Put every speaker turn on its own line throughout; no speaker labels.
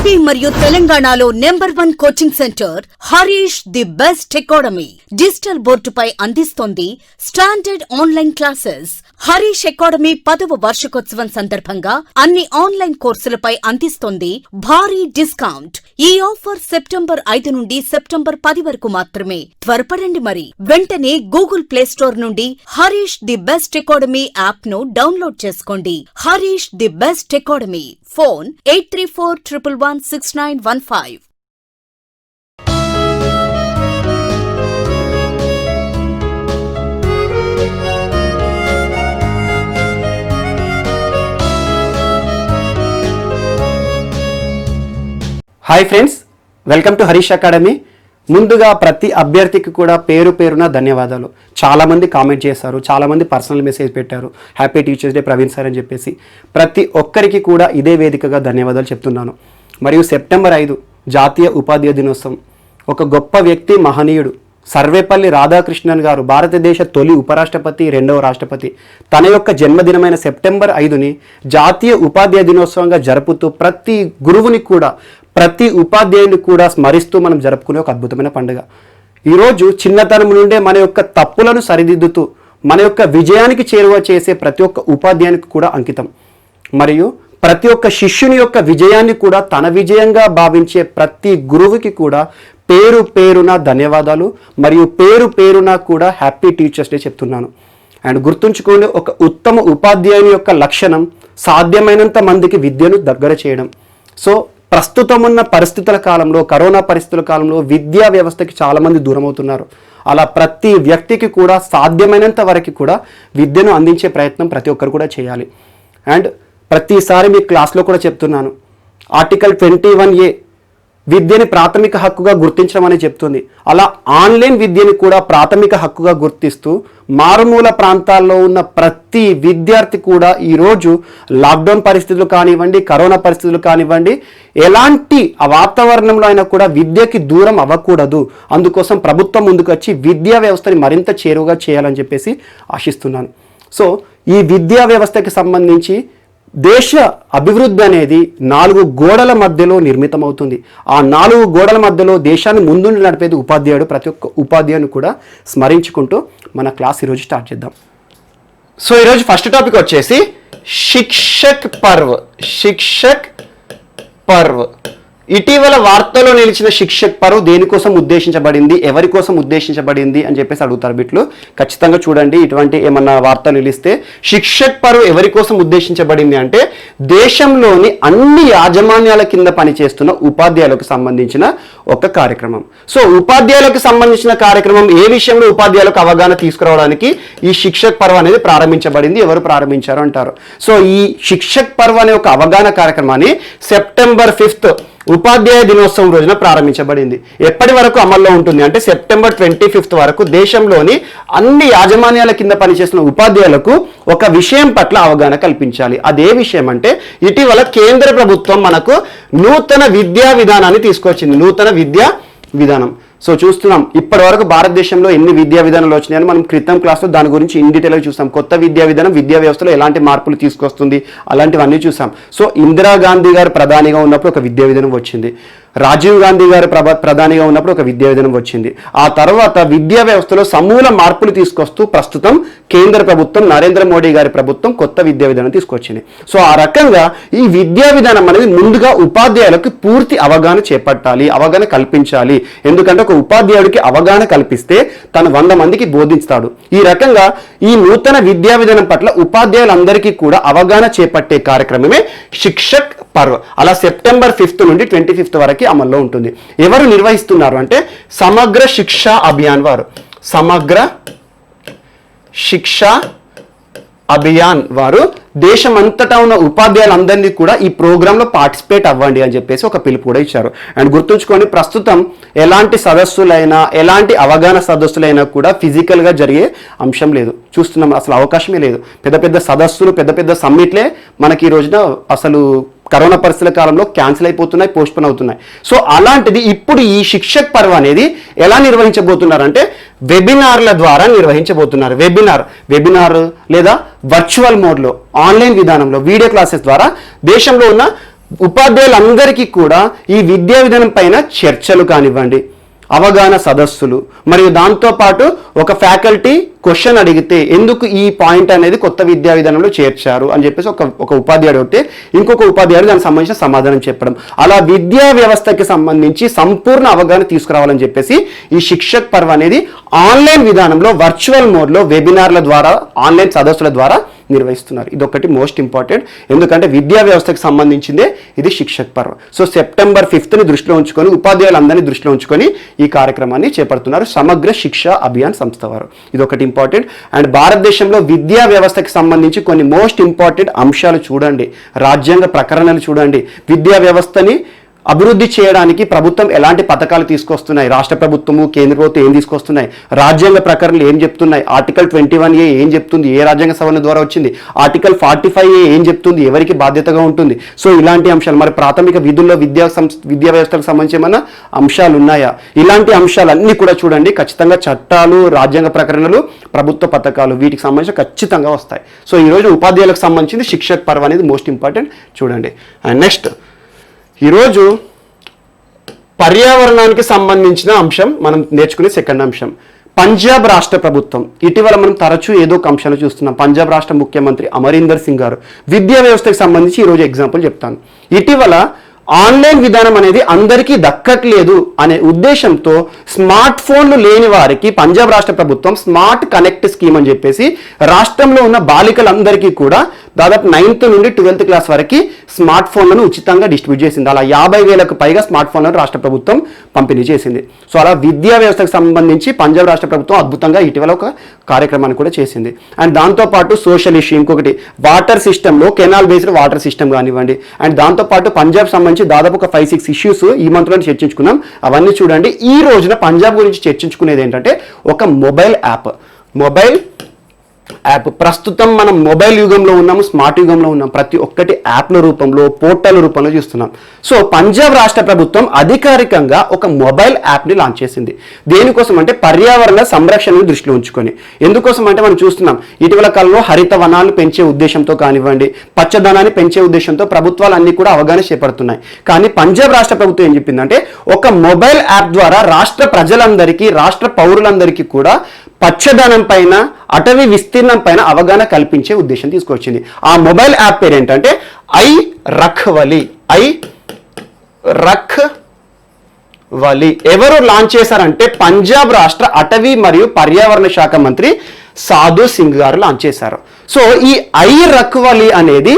AP మరియు తెలంగాణలో #1 coaching centre Harish the best academy digital బోర్డుపై అందిస్తోంది standard online classes. Harish academy 10వ వార్షికోత్సవం సందర్భంగా అన్ని ఆన్లైన్ కోర్సులపై అందిస్తోంది భారీ డిస్కౌంట్. ఈ ఆఫర్ సెప్టెంబర్ 5 నుండి సెప్టెంబర్ 10 వరకు మాత్రమే. త్వరపడండి మరి. వెంటనే గూగుల్ ప్లే స్టోర్ నుండి Harish the best academy app ను డౌన్లోడ్ చేసుకోండి. Harish the best academy. Phone 8341116915.
Hi friends, welcome to Harish academy. ముందుగా ప్రతి అభ్యర్థికి కూడా పేరు పేరున ధన్యవాదాలు. చాలామంది కామెంట్ చేశారు, చాలామంది పర్సనల్ మెసేజ్ పెట్టారు, happy teachers day Praveen sir అని చెప్పేసి. ప్రతి ఒక్కరికి కూడా ఇదే వేదికగా ధన్యవాదాలు చెప్తున్నాను. మరియు సెప్టెంబర్ 5 జాతీయ ఉపాధ్యాయ దినోత్సవం. ఒక గొప్ప వ్యక్తి, మహనీయుడు సర్వేపల్లి రాధాకృష్ణన్ గారు, భారతదేశ తొలి ఉపరాష్ట్రపతి, 2వ రాష్ట్రపతి, తన యొక్క జన్మదినమైన సెప్టెంబర్ 5ని జాతీయ ఉపాధ్యాయ దినోత్సవంగా జరుపుతూ ప్రతి గురువుని కూడా, ప్రతి ఉపాధ్యాయుని కూడా స్మరిస్తూ మనం జరుపుకునే ఒక అద్భుతమైన పండుగ. ఈరోజు చిన్నతనం నుండే మన యొక్క తప్పులను సరిదిద్దుతూ మన యొక్క విజయానికి చేరువ చేసే ప్రతి ఒక్క ఉపాధ్యాయునికి కూడా అంకితం. మరియు ప్రతి ఒక్క శిష్యుని యొక్క విజయాన్ని కూడా తన విజయంగా భావించే ప్రతి గురువుకి కూడా పేరు పేరున ధన్యవాదాలు మరియు పేరు పేరున కూడా హ్యాపీ టీచర్స్ డే చెప్తున్నాను. అండ్ గుర్తుంచుకోండి, ఒక ఉత్తమ ఉపాధ్యాయుని యొక్క లక్షణం సాధ్యమైనంత మందికి విద్యను దగ్గర చేయడం. సో ప్రస్తుతం ఉన్న పరిస్థితుల కాలంలో, కరోనా పరిస్థితుల కాలంలో విద్యా వ్యవస్థకి చాలామంది దూరం అవుతున్నారు. అలా ప్రతి వ్యక్తికి కూడా సాధ్యమైనంత వరకు కూడా విద్యను అందించే ప్రయత్నం ప్రతి ఒక్కరు కూడా చేయాలి. అండ్ ప్రతిసారి మీ క్లాస్లో కూడా చెప్తున్నాను, ఆర్టికల్ 21A విద్యని ప్రాథమిక హక్కుగా గుర్తించడం అని చెప్తుంది. అలా ఆన్లైన్ విద్యని కూడా ప్రాథమిక హక్కుగా గుర్తిస్తూ మారుమూల ప్రాంతాల్లో ఉన్న ప్రతి విద్యార్థి కూడా ఈరోజు లాక్డౌన్ పరిస్థితులు కానివ్వండి, కరోనా పరిస్థితులు కానివ్వండి, ఎలాంటి వాతావరణంలో అయినా కూడా విద్యకి దూరం అవ్వకూడదు. అందుకోసం ప్రభుత్వం ముందుకు వచ్చి విద్యా వ్యవస్థని మరింత చేరువగా చేయాలని చెప్పేసి ఆశిస్తున్నాను. సో ఈ విద్యా వ్యవస్థకి సంబంధించి దేశ అభివృద్ధి అనేది 4 గోడల మధ్యలో నిర్మితమవుతుంది. ఆ 4 గోడల మధ్యలో దేశాన్ని ముందుండి నడిపేది ఉపాధ్యాయుడు. ప్రతి ఒక్క ఉపాధ్యాయుని కూడా స్మరించుకుంటూ మన క్లాస్ ఈరోజు స్టార్ట్ చేద్దాం. సో ఈరోజు ఫస్ట్ టాపిక్ వచ్చేసి శిక్షక్ పర్వ్. ఇటీవల వార్తల్లో నిలిచిన శిక్షక్ పర్వ్ దేనికోసం ఉద్దేశించబడింది, ఎవరి కోసం ఉద్దేశించబడింది అని చెప్పేసి అడుగుతారు బిట్లు. ఖచ్చితంగా చూడండి, ఇటువంటి ఏమన్నా వార్తలు నిలిస్తే శిక్షక్ పర్వ్ ఎవరి కోసం ఉద్దేశించబడింది అంటే దేశంలోని అన్ని యాజమాన్యాల కింద పనిచేస్తున్న ఉపాధ్యాయులకు సంబంధించిన ఒక కార్యక్రమం. సో ఉపాధ్యాయులకు సంబంధించిన కార్యక్రమం, ఏ విషయంలో ఉపాధ్యాయులకు అవగాహన తీసుకురావడానికి ఈ శిక్షక్ పర్వ్ అనేది ప్రారంభించబడింది. ఎవరు ప్రారంభించారు అంటారు. సో ఈ శిక్షక్ పర్వ్ అనే ఒక అవగాహన కార్యక్రమాన్ని సెప్టెంబర్ 5 ఉపాధ్యాయ దినోత్సవం రోజున ప్రారంభించబడింది. ఎప్పటి వరకు అమల్లో ఉంటుంది అంటే సెప్టెంబర్ 25 వరకు దేశంలోని అన్ని యాజమాన్యాల కింద పనిచేస్తున్న ఉపాధ్యాయులకు ఒక విషయం పట్ల అవగాహన కల్పించాలి. అదే విషయం అంటే ఇటీవల కేంద్ర ప్రభుత్వం మనకు నూతన విద్యా విధానాన్ని తీసుకొచ్చింది. నూతన విద్యా విధానం. సో చూస్తున్నాం, ఇప్పటి వరకు భారతదేశంలో ఎన్ని విద్యా విధానాలు వచ్చినాయని మనం క్రితం క్లాస్లో దాని గురించి ఇన్ డీటెయిల్గా చూసాం. కొత్త విద్యా విధానం విద్యా వ్యవస్థలో ఎలాంటి మార్పులు తీసుకొస్తుంది అలాంటివన్నీ చూసాం. సో ఇందిరాగాంధీ గారు ప్రధానిగా ఉన్నప్పుడు ఒక విద్యా విధానం వచ్చింది. రాజీవ్ గాంధీ గారు ప్రధానిగా ఉన్నప్పుడు ఒక విద్యా విధానం వచ్చింది. ఆ తర్వాత విద్యా వ్యవస్థలో సమూల మార్పులు తీసుకొస్తూ ప్రస్తుతం కేంద్ర ప్రభుత్వం, నరేంద్ర మోడీ గారి ప్రభుత్వం కొత్త విద్యా విధానం తీసుకొచ్చింది. సో ఆ రకంగా ఈ విద్యా విధానం అనేది ముందుగా ఉపాధ్యాయులకు పూర్తి అవగాహన చేపట్టాలి, అవగాహన కల్పించాలి. ఎందుకంటే ఒక ఉపాధ్యాయుడికి అవగాహన కల్పిస్తే తను 100 మందికి బోధిస్తాడు. ఈ రకంగా ఈ నూతన విద్యా విధానం పట్ల ఉపాధ్యాయులందరికీ కూడా అవగాహన చేపట్టే కార్యక్రమమే శిక్షక్ పర్వ్. అలా సెప్టెంబర్ 5 నుండి 25 వరకు అమల్లో ఉంటుంది. ఎవరు నిర్వహిస్తున్నారు అంటే సమగ్ర శిక్షా అభియాన్ వారు. సమగ్ర శిక్షా అభియాన్ వారు దేశమంతటా ఉన్న ఉపాధ్యాయులందరినీ కూడా ఈ ప్రోగ్రాంలో పార్టిసిపేట్ అవ్వండి అని చెప్పేసి ఒక పిలుపు కూడా ఇచ్చారు. అండ్ గుర్తుంచుకొని, ప్రస్తుతం ఎలాంటి సదస్సులైనా, ఎలాంటి అవగాహన సదస్సులైనా కూడా ఫిజికల్గా జరిగే అంశం లేదు. చూస్తున్నాం, అసలు అవకాశమే లేదు. పెద్ద పెద్ద సదస్సులు, పెద్ద పెద్ద సమ్మిట్లే మనకి ఈ రోజున అసలు కరోనా పరిస్థితుల కాలంలో క్యాన్సిల్ అయిపోతున్నాయి, పోస్ట్పోన్ అవుతున్నాయి. సో అలాంటిది ఇప్పుడు ఈ శిక్షక్ పర్వ్ అనేది ఎలా నిర్వహించబోతున్నారంటే వెబినార్ల ద్వారా నిర్వహించబోతున్నారు. వెబినార్ లేదా వర్చువల్ మోడ్లో, ఆన్లైన్ విధానంలో వీడియో క్లాసెస్ ద్వారా దేశంలో ఉన్న ఉపాధ్యాయులందరికీ కూడా ఈ విద్యా విధానం పైన చర్చలు కానివ్వండి, అవగాహన సదస్సులు, మరియు దాంతోపాటు ఒక ఫ్యాకల్టీ క్వశ్చన్ అడిగితే ఎందుకు ఈ పాయింట్ అనేది కొత్త విద్యా విధానంలో చేర్చారు అని చెప్పేసి ఒక ఉపాధ్యాయుడు అడిగితే ఇంకొక ఉపాధ్యాయుడు దానికి సంబంధించిన సమాధానం చెప్పడం, అలా విద్యా వ్యవస్థకి సంబంధించి సంపూర్ణ అవగాహన తీసుకురావాలని చెప్పేసి ఈ శిక్షక్ పర్వ్ అనేది ఆన్లైన్ విధానంలో వర్చువల్ మోడ్లో వెబినార్ల ద్వారా, ఆన్లైన్ సదస్సుల ద్వారా నిర్వహిస్తున్నారు. ఇది ఒకటి మోస్ట్ ఇంపార్టెంట్, ఎందుకంటే విద్యా వ్యవస్థకు సంబంధించిందే ఇది శిక్షక్ పర్వ్. సో సెప్టెంబర్ 5ని దృష్టిలో ఉంచుకొని, ఉపాధ్యాయులందరినీ దృష్టిలో ఉంచుకొని ఈ కార్యక్రమాన్ని చేపడుతున్నారు సమగ్ర శిక్ష అభియాన్ సంస్థ వారు. ఇది ఒకటి ఇంపార్టెంట్. అండ్ భారతదేశంలో విద్యా వ్యవస్థకి సంబంధించి కొన్ని మోస్ట్ ఇంపార్టెంట్ అంశాలు చూడండి, రాజ్యాంగ ప్రకరణలు చూడండి, విద్యా వ్యవస్థని అభివృద్ధి చేయడానికి ప్రభుత్వం ఎలాంటి పథకాలు తీసుకొస్తున్నాయి, రాష్ట్ర ప్రభుత్వము కేంద్ర ప్రభుత్వం ఏం తీసుకొస్తున్నాయి, రాజ్యాంగ ప్రకరణలు ఏం చెప్తున్నాయి, ఆర్టికల్ 21A ఏం చెప్తుంది, ఏ రాజ్యాంగ సవరణ ద్వారా వచ్చింది, ఆర్టికల్ 45A ఏం చెప్తుంది, ఎవరికి బాధ్యతగా ఉంటుంది. సో ఇలాంటి అంశాలు, మరి ప్రాథమిక విధుల్లో విద్యా వ్యవస్థకు సంబంధించి ఏమైనా అంశాలు ఉన్నాయా, ఇలాంటి అంశాలన్నీ కూడా చూడండి. ఖచ్చితంగా చట్టాలు, రాజ్యాంగ ప్రకరణలు, ప్రభుత్వ పథకాలు వీటికి సంబంధించి ఖచ్చితంగా వస్తాయి. సో ఈరోజు ఉపాధ్యాయులకు సంబంధించింది శిక్షక్ పర్వ్ అనేది మోస్ట్ ఇంపార్టెంట్ చూడండి. అండ్ నెక్స్ట్ ఈరోజు పర్యావరణానికి సంబంధించిన అంశం మనం నేర్చుకునే సెకండ్ అంశం. పంజాబ్ రాష్ట్ర ప్రభుత్వం ఇటీవల మనం తరచూ ఏదో ఒక అంశాలు చూస్తున్నాం. పంజాబ్ రాష్ట్ర ముఖ్యమంత్రి అమరీందర్ సింగ్ గారు విద్యా వ్యవస్థకు సంబంధించి ఈరోజు ఎగ్జాంపుల్ చెప్తాను. ఇటీవల ఆన్లైన్ విధానం అనేది అందరికీ దక్కట్లేదు అనే ఉద్దేశంతో స్మార్ట్ ఫోన్లు లేని వారికి పంజాబ్ రాష్ట్ర ప్రభుత్వం స్మార్ట్ కనెక్ట్ స్కీమ్ అని చెప్పేసి రాష్ట్రంలో ఉన్న బాలికలందరికీ కూడా దాదాపు 9th నుండి 12th క్లాస్ వరకు స్మార్ట్ ఫోన్లను ఉచితంగా డిస్ట్రిబ్యూట్ చేసింది. అలా 50,000కు పైగా స్మార్ట్ ఫోన్లను రాష్ట్ర ప్రభుత్వం పంపిణీ చేసింది. సో అలా విద్యా వ్యవస్థకు సంబంధించి పంజాబ్ రాష్ట్ర ప్రభుత్వం అద్భుతంగా ఇటీవల ఒక కార్యక్రమాన్ని కూడా చేసింది. అండ్ దాంతోపాటు సోషల్ ఇష్యూ ఇంకొకటి, వాటర్ సిస్టంలో కెనాల్ బేస్డ్ వాటర్ సిస్టమ్ కానివ్వండి. అండ్ దాంతోపాటు పంజాబ్ సంబంధించి దాదాపు ఒక 5-6 ఇష్యూస్ ఈ మంత్లో చర్చించుకున్నాం. అవన్నీ చూడండి. ఈ రోజున పంజాబ్ గురించి చర్చించుకునేది ఏంటంటే ఒక మొబైల్ యాప్. ప్రస్తుతం మనం మొబైల్ యుగంలో ఉన్నాము, స్మార్ట్ యుగంలో ఉన్నాం. ప్రతి ఒక్కటి యాప్ల రూపంలో, పోర్టల్ రూపంలో చూస్తున్నాం. సో పంజాబ్ రాష్ట్ర ప్రభుత్వం అధికారికంగా ఒక మొబైల్ యాప్ని లాంచ్ చేసింది. దేనికోసం అంటే పర్యావరణ సంరక్షణను దృష్టిలో ఉంచుకొని. ఎందుకోసం అంటే మనం చూస్తున్నాం ఇటీవల కాలంలో హరిత వనాలు పెంచే ఉద్దేశంతో కానివ్వండి, పచ్చదనాన్ని పెంచే ఉద్దేశంతో ప్రభుత్వాలు అన్ని కూడా అవగాహన చేపడుతున్నాయి. కానీ పంజాబ్ రాష్ట్ర ప్రభుత్వం ఏం చెప్పిందంటే ఒక మొబైల్ యాప్ ద్వారా రాష్ట్ర ప్రజలందరికీ, రాష్ట్ర పౌరులందరికీ కూడా పచ్చదనం పైన, అటవీ విస్తీర్ణం పైన అవగాహన కల్పించే ఉద్దేశం తీసుకొచ్చింది. ఆ మొబైల్ యాప్ పేరు ఏంటంటే ఐ రఖ్వలి. ఎవరు లాంచ్ చేశారంటే పంజాబ్ రాష్ట్ర అటవీ మరియు పర్యావరణ శాఖ మంత్రి సాధు సింగ్ గారు లాంచ్ చేశారు. సో ఈ ఐ రఖ్వలి అనేది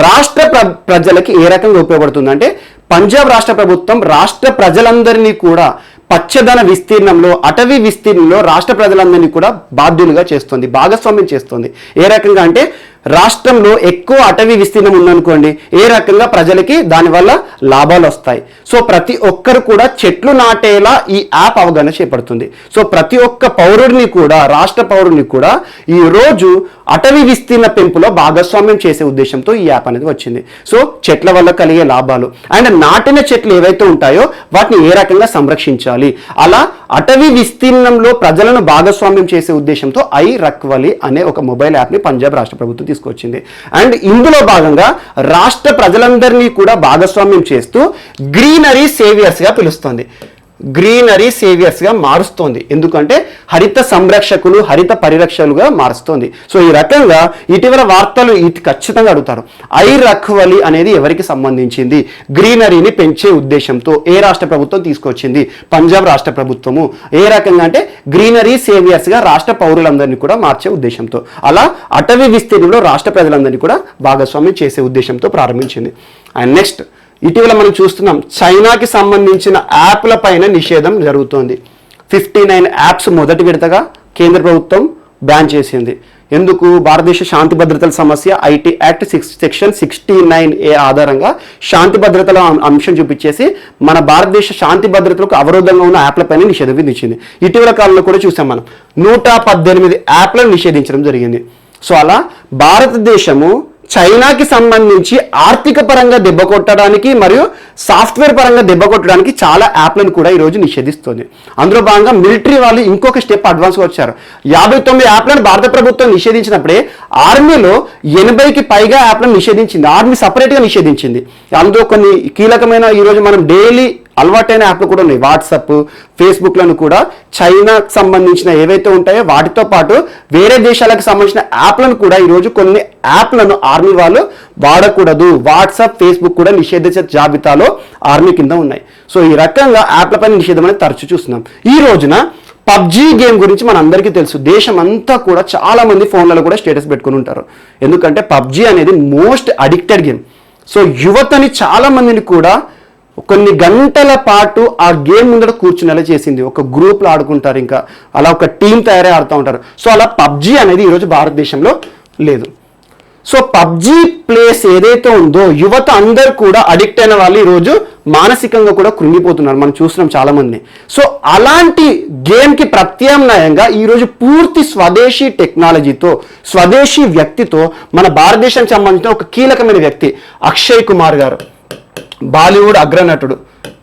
రాష్ట్ర ప్రజలకి ఏ రకంగా ఉపయోగపడుతుందంటే పంజాబ్ రాష్ట్ర ప్రభుత్వం రాష్ట్ర ప్రజలందరినీ కూడా పచ్చదన విస్తీర్ణంలో, అటవీ విస్తీర్ణంలో రాష్ట్ర ప్రజలందరినీ కూడా బాధ్యులుగా చేస్తుంది, భాగస్వామ్యం చేస్తుంది. ఏ రకంగా అంటే రాష్ట్రంలో ఎక్కువ అటవీ విస్తీర్ణం ఉందనుకోండి, ఏ రకంగా ప్రజలకి దానివల్ల లాభాలు వస్తాయి. సో ప్రతి ఒక్కరు కూడా చెట్లు నాటేలా ఈ యాప్ అవగాహన చేపడుతుంది. సో ప్రతి ఒక్క పౌరుడిని కూడా, రాష్ట్ర పౌరుడిని కూడా ఈ రోజు అటవీ విస్తీర్ణ పెంపులో భాగస్వామ్యం చేసే ఉద్దేశంతో ఈ యాప్ అనేది వచ్చింది. సో చెట్ల వల్ల కలిగే లాభాలు అండ్ నాటిన చెట్లు ఏవైతే ఉంటాయో వాటిని ఏ రకంగా సంరక్షించాలి, అలా అటవీ విస్తీర్ణంలో ప్రజలను భాగస్వామ్యం చేసే ఉద్దేశంతో ఐ రఖ్వలి అనే ఒక మొబైల్ యాప్ని పంజాబ్ రాష్ట్ర ప్రభుత్వం తీసుకొచ్చింది. అండ్ ఇందులో భాగంగా రాష్ట్ర ప్రజలందరినీ కూడా భాగస్వామ్యం చేస్తూ గ్రీనరీ సేవియర్స్గా పిలుస్తుంది, గ్రీనరీ సేవియర్స్గా మారుస్తోంది. ఎందుకంటే హరిత సంరక్షకులు, హరిత పరిరక్షకులుగా మారుస్తోంది. సో ఈ రకంగా ఇటీవల వార్తలు ఇది ఖచ్చితంగా అడుగుతారు. ఐ రఖ్వలి అనేది ఎవరికి సంబంధించింది, గ్రీనరీని పెంచే ఉద్దేశంతో ఏ రాష్ట్ర ప్రభుత్వం తీసుకొచ్చింది, పంజాబ్ రాష్ట్ర ప్రభుత్వము. ఏ రకంగా అంటే గ్రీనరీ సేవియర్స్గా రాష్ట్ర పౌరులందరినీ కూడా మార్చే ఉద్దేశంతో, అలా అటవీ విస్తీర్ణంలో రాష్ట్ర ప్రజలందరినీ కూడా భాగస్వామ్యం చేసే ఉద్దేశంతో ప్రారంభించింది. అండ్ నెక్స్ట్ ఇటీవల మనం చూస్తున్నాం చైనాకి సంబంధించిన యాప్ల పైన నిషేధం జరుగుతోంది. 59 యాప్స్ మొదటి విడతగా కేంద్ర ప్రభుత్వం బ్యాన్ చేసింది. ఎందుకు? భారతదేశ శాంతి భద్రతల సమస్య ఐటీ యాక్ట్ సెక్షన్ 69A ఆధారంగా శాంతి భద్రతల అంశం చూపించేసి మన భారతదేశ శాంతి భద్రతలకు అవరోధంగా ఉన్న యాప్లపైన నిషేధం విధించింది. ఇటీవల కాలంలో కూడా చూసాం మనం 118 యాప్లను నిషేధించడం జరిగింది. సో అలా భారతదేశము చైనాకి సంబంధించి ఆర్థిక పరంగా దెబ్బ కొట్టడానికి మరియు సాఫ్ట్వేర్ పరంగా దెబ్బ కొట్టడానికి చాలా యాప్లను కూడా ఈరోజు నిషేధిస్తుంది. అందులో భాగంగా మిలిటరీ వాళ్ళు ఇంకొక స్టెప్ అడ్వాన్స్గా వచ్చారు. 59 యాప్లను భారత ప్రభుత్వం నిషేధించినప్పుడే ఆర్మీలో 80కి పైగా యాప్లను నిషేధించింది. ఆర్మీ సపరేట్గా నిషేధించింది. అందులో కొన్ని కీలకమైన ఈరోజు మనం డైలీ అలవాటైన యాప్లు కూడా ఉన్నాయి. వాట్సాప్, ఫేస్బుక్లను కూడా చైనాకు సంబంధించిన ఏవైతే ఉంటాయో వాటితో పాటు వేరే దేశాలకు సంబంధించిన యాప్లను కూడా ఈరోజు కొన్ని యాప్లను ఆర్మీ వాళ్ళు వాడకూడదు. వాట్సాప్, ఫేస్బుక్ కూడా నిషేధించే జాబితాలో ఆర్మీ కింద ఉన్నాయి. సో ఈ రకంగా యాప్లపైన నిషేధం అనేది తరచూ చూస్తున్నాం. ఈ రోజున పబ్జీ గేమ్ గురించి మన అందరికీ తెలుసు. దేశం అంతా కూడా చాలా మంది ఫోన్లలో కూడా స్టేటస్ పెట్టుకుని ఉంటారు. ఎందుకంటే పబ్జీ అనేది మోస్ట్ అడిక్టెడ్ గేమ్. సో యువతని చాలా మందిని కూడా కొన్ని గంటల పాటు ఆ గేమ్ ముందర కూర్చునేలా చేసింది. ఒక గ్రూప్లో ఆడుకుంటారు, ఇంకా అలా ఒక టీం తయారై ఆడుతూ ఉంటారు. సో అలా పబ్జీ అనేది ఈరోజు భారతదేశంలో లేదు. సో పబ్జీ ప్లేస్ ఏదైతే ఉందో యువత అందరూ కూడా అడిక్ట్ అయిన వాళ్ళు ఈరోజు మానసికంగా కూడా కృంగిపోతున్నారు. మనం చూస్తున్నాం చాలా మంది. సో అలాంటి గేమ్కి ప్రత్యామ్నాయంగా ఈరోజు పూర్తి స్వదేశీ టెక్నాలజీతో, స్వదేశీ వ్యక్తితో మన భారతదేశానికి సంబంధించిన ఒక కీలకమైన వ్యక్తి అక్షయ్ కుమార్ గారు, బాలీవుడ్ అగ్రనటుడు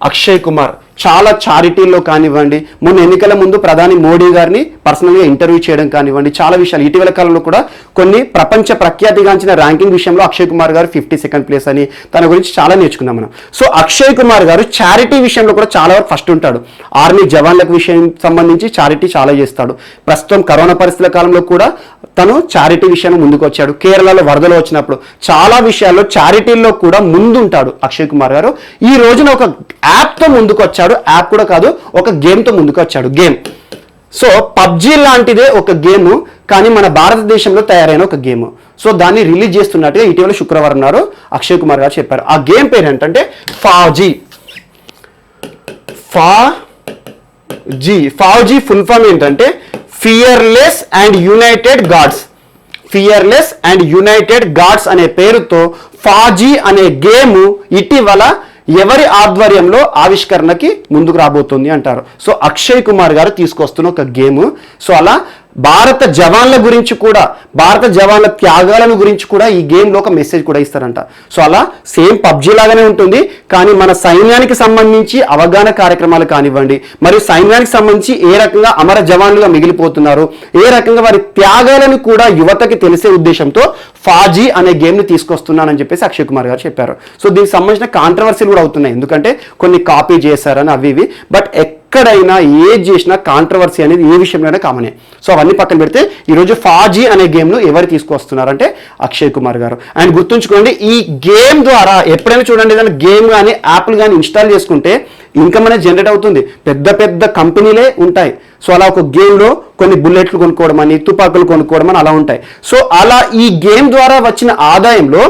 అక్షయ్ కుమార్ చాలా చారిటీల్లో కానివ్వండి, మొన్న ఎన్నికల ముందు ప్రధాని మోడీ గారిని పర్సనల్గా ఇంటర్వ్యూ చేయడం కానివ్వండి, చాలా విషయాలు ఇటీవల కాలంలో కూడా కొన్ని ప్రపంచ ప్రఖ్యాతిగాంచిన ర్యాంకింగ్ విషయంలో అక్షయ్ కుమార్ గారు 52nd ప్లేస్ అని తన గురించి చాలా నేర్చుకున్నాం మనం. సో అక్షయ్ కుమార్ గారు చారిటీ విషయంలో కూడా చాలా వరకు ఫస్ట్ ఉంటాడు. ఆర్మీ జవాన్లకు విషయం సంబంధించి చారిటీ చాలా చేస్తాడు. ప్రస్తుతం కరోనా పరిస్థితుల కాలంలో కూడా తను చారిటీ విషయంలో ముందుకు వచ్చాడు. కేరళలో వరదలు వచ్చినప్పుడు చాలా విషయాల్లో చారిటీల్లో కూడా ముందుంటాడు అక్షయ్ కుమార్ గారు. ఈ రోజున ఒక యాప్తో ముందుకు వచ్చాడు. యాప్ కూడా కాదు, ఒక గేమ్తో ముందుకు వచ్చాడు. గేమ్ సో పబ్జీ లాంటిదే ఒక గేమ్, కానీ మన భారతదేశంలో తయారైన ఒక గేమ్. సో దాన్ని రిలీజ్ చేస్తున్నట్టుగా ఇటీవల శుక్రవారం నాడు అక్షయ్ కుమార్ గారు చెప్పారు. ఆ గేమ్ పేరు ఏంటంటే ఫాజీ. ఫాజీ ఫుల్ ఫామ్ ఏంటంటే fearless and united gods. Fearless and united gods అనే పేరుతో ఫాజీ అనే గేమ్ ఇటీవల ఎవరి ఆధ్వర్యంలో ఆవిష్కరణకి ముందుకు రాబోతుంది అంటారు. సో అక్షయ్ కుమార్ గారు తీసుకొస్తున్న ఒక గేమ్. సో అలా భారత జవాన్ల గురించి కూడా, భారత జవాన్ల త్యాగాలను గురించి కూడా ఈ గేమ్లో ఒక మెసేజ్ కూడా ఇస్తారంట. సో అలా సేమ్ పబ్జీ లాగానే ఉంటుంది, కానీ మన సైన్యానికి సంబంధించి అవగాహన కార్యక్రమాలు కానివ్వండి, మరియు సైన్యానికి సంబంధించి ఏ రకంగా అమర జవాన్లుగా మిగిలిపోతున్నారు, ఏ రకంగా వారి త్యాగాలను కూడా యువతకి తెలిసే ఉద్దేశంతో ఫాజీ అనే గేమ్ని తీసుకొస్తున్నానని చెప్పేసి అక్షయ్ కుమార్ గారు చెప్పారు. సో దీనికి సంబంధించిన కాంట్రవర్సీలు కూడా అవుతున్నాయి, ఎందుకంటే కొన్ని కాపీ చేశారని అవి ఇవి. బట్ ఎక్కడైనా ఏది చేసినా కాంట్రవర్సీ అనేది ఏ విషయంలోనే కామనే. సో అవన్నీ పక్కన పెడితే ఈరోజు ఫాజీ అనే గేమ్ను ఎవరు తీసుకొస్తున్నారంటే అక్షయ్ కుమార్ గారు. అండ్ గుర్తుంచుకోండి, ఈ గేమ్ ద్వారా ఎప్పుడైనా చూడండి, ఏదైనా గేమ్ కానీ యాప్లు కానీ ఇన్స్టాల్ చేసుకుంటే ఇన్కమ్ అనేది జనరేట్ అవుతుంది. పెద్ద పెద్ద కంపెనీలే ఉంటాయి. సో అలా ఒక గేమ్లో కొన్ని బుల్లెట్లు కొనుక్కోవడం అని, తుపాకులు కొనుక్కోవడం అని అలా ఉంటాయి. సో అలా ఈ గేమ్ ద్వారా వచ్చిన ఆదాయంలో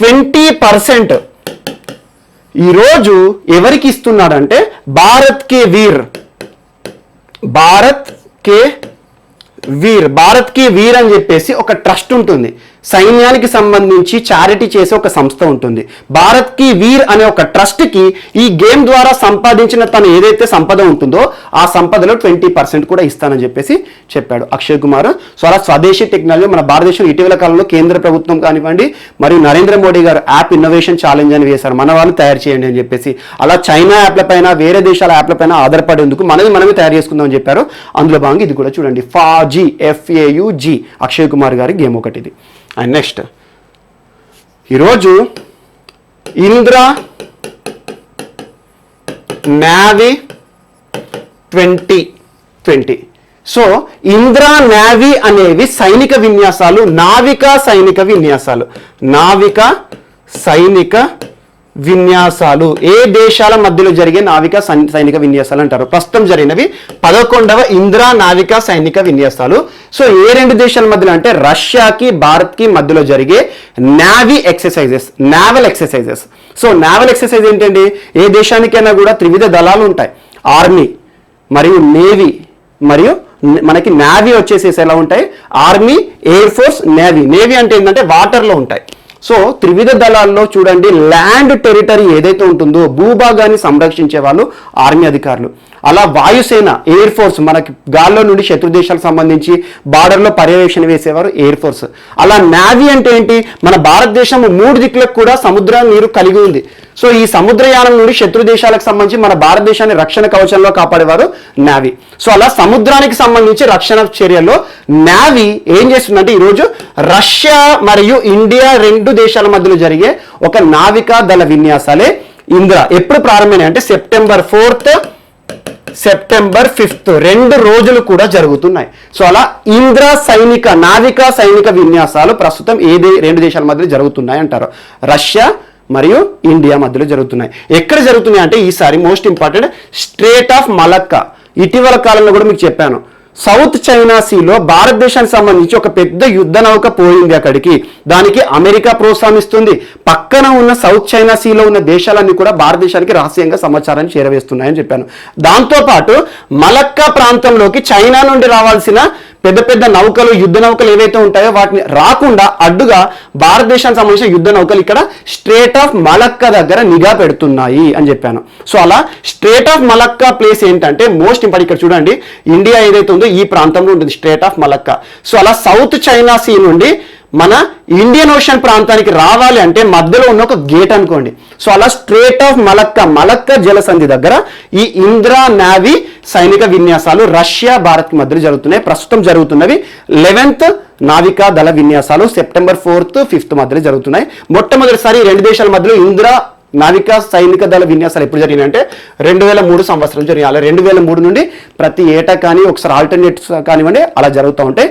20% ఈరోజు ఎవరికి ఇస్తున్నాడంటే భారత్ కే వీర్ అని చెప్పేసి ఒక ట్రస్ట్ ఉంటుంది. సైన్యానికి సంబంధించి చారిటీ చేసే ఒక సంస్థ ఉంటుంది. భారత్ కి వీర్ అనే ఒక ట్రస్ట్కి ఈ గేమ్ ద్వారా సంపాదించిన తను ఏదైతే సంపద ఉంటుందో ఆ సంపదలో 20% కూడా ఇస్తానని చెప్పేసి చెప్పాడు అక్షయ్ కుమార్. సో అలా స్వదేశీ టెక్నాలజీ మన భారతదేశం ఇటీవల కాలంలో కేంద్ర ప్రభుత్వం కానివ్వండి, మరియు నరేంద్ర మోడీ గారు యాప్ ఇన్నోవేషన్ ఛాలెంజ్ అని వేశారు, మన వాళ్ళు తయారు చేయండి అని చెప్పేసి. అలా చైనా యాప్లపైన, వేరే దేశాల యాప్లపైన ఆధారపడేందుకు మనమే తయారు చేసుకుందాం అని చెప్పారు. అందులో భాగంగా ఇది కూడా చూడండి, ఫాజీ, FAUG, అక్షయ్ కుమార్ గారి గేమ్ ఒకటి ఇది. అండ్ నెక్స్ట్ ఈరోజు Indra navy 2020. So Indra navy అనేవి సైనిక విన్యాసాలు, నావికా సైనిక విన్యాసాలు. ఏ దేశాల మధ్యలో జరిగే నావికా సైనిక విన్యాసాలు అంటారు. ప్రస్తుతం జరిగినవి 11వ ఇంద్రా నావికా సైనిక విన్యాసాలు. సో ఏ రెండు దేశాల మధ్యలో అంటే రష్యాకి భారత్కి మధ్యలో జరిగే naval exercises. So naval exercise ఏంటండి, ఏ దేశానికైనా కూడా త్రివిధ దళాలు ఉంటాయి, ఆర్మీ మరియు నేవీ. మరియు మనకి నావీ వచ్చేసేసి ఎలా ఉంటాయి, army, air force, navy. Navy అంటే ఏంటంటే వాటర్లో ఉంటాయి. సో త్రివిధ దళాల్లో చూడండి, ల్యాండ్ టెరిటరీ ఏదైతే ఉంటుందో భూభాగాన్ని సంరక్షించే వాళ్ళు ఆర్మీ అధికారులు. అలా వాయుసేన, ఎయిర్ ఫోర్స్, మనకి గాల్లో నుండి శత్రు దేశాలకు సంబంధించి బార్డర్లో పర్యవేక్షణ వేసేవారు ఎయిర్ ఫోర్స్. అలా నావీ అంటే ఏంటి, మన భారతదేశం 3 దిక్కులకు కూడా సముద్ర నీరు కలిగి ఉంది. సో ఈ సముద్రయానం నుండి శత్రు దేశాలకు సంబంధించి మన భారతదేశాన్ని రక్షణ కవచంలో కాపాడేవారు నావీ. సో అలా సముద్రానికి సంబంధించి రక్షణ చర్యల్లో నావీ ఏం చేస్తుందంటే ఈరోజు రష్యా మరియు ఇండియా 2 దేశాల మధ్యలో జరిగే ఒక నావికా దళ విన్యాసాలే ఇంద్ర. ఎప్పుడు ప్రారంభమైనాయి అంటే సెప్టెంబర్ 4th, సెప్టెంబర్ 5th 2 రోజులు కూడా జరుగుతున్నాయి. సో అలా ఇంద్ర నావికా సైనిక విన్యాసాలు ప్రస్తుతం 2 దేశాల మధ్యలో జరుగుతున్నాయి అంటారు. రష్యా మరియు ఇండియా మధ్యలో జరుగుతున్నాయి. ఎక్కడ జరుగుతున్నాయి అంటే ఈసారి most important straight of Malacca. ఇటీవల కాలంలో కూడా మీకు చెప్పాను, సౌత్ చైనా సీలో భారతదేశానికి సంబంధించి ఒక పెద్ద యుద్ధ నౌక పోయింది అక్కడికి. దానికి అమెరికా ప్రోత్సాహిస్తుంది. పక్కన ఉన్న సౌత్ చైనా సీలో ఉన్న దేశాలన్నీ కూడా భారతదేశానికి రహస్యంగా సమాచారాన్ని చేరవేస్తున్నాయని చెప్పాను. దాంతోపాటు మలక్కా ప్రాంతంలోకి చైనా నుండి రావాల్సిన పెద్ద పెద్ద నౌకలు, యుద్ధ నౌకలు ఏవైతే ఉంటాయో వాటిని రాకుండా అడ్డుగా భారతదేశానికి సంబంధించిన యుద్ధ నౌకలు ఇక్కడ స్ట్రేట్ ఆఫ్ మలక్కా దగ్గర నిఘా పెడుతున్నాయి అని చెప్పాను. సో అలా స్ట్రేట్ ఆఫ్ మలక్కా ప్లేస్ ఏంటంటే మోస్ట్ ఇంపార్టెంట్. ఇక్కడ చూడండి, ఇండియా ఏదైతే ఉందో ఈ ప్రాంతంలో ఉంటుంది స్ట్రేట్ ఆఫ్ మలక్కా. సో అలా సౌత్ చైనా సీ నుండి మన ఇండియన్ ఓషన్ ప్రాంతానికి రావాలి అంటే మధ్యలో ఉన్న ఒక గేట్ అనుకోండి. సో అలా స్ట్రేట్ ఆఫ్ మలక్కా జలసంధి దగ్గర ఈ ఇంద్రా నావీ సైనిక విన్యాసాలు రష్యా భారత్ మధ్యలో జరుగుతున్నాయి. ప్రస్తుతం జరుగుతున్నవి 11th నావికా దళ విన్యాసాలు సెప్టెంబర్ 4th, 5th మధ్యలో జరుగుతున్నాయి. మొట్టమొదటిసారి 2 దేశాల మధ్యలో ఇంద్రా నావికా సైనిక దళ విన్యాసాలు ఎప్పుడు జరిగినాయంటే 2003 సంవత్సరం జరిగాయి. అలా 2003 నుండి ప్రతి ఏటా కానీ ఒకసారి ఆల్టర్నేట్స్ కానివ్వండి అలా జరుగుతూ ఉంటాయి.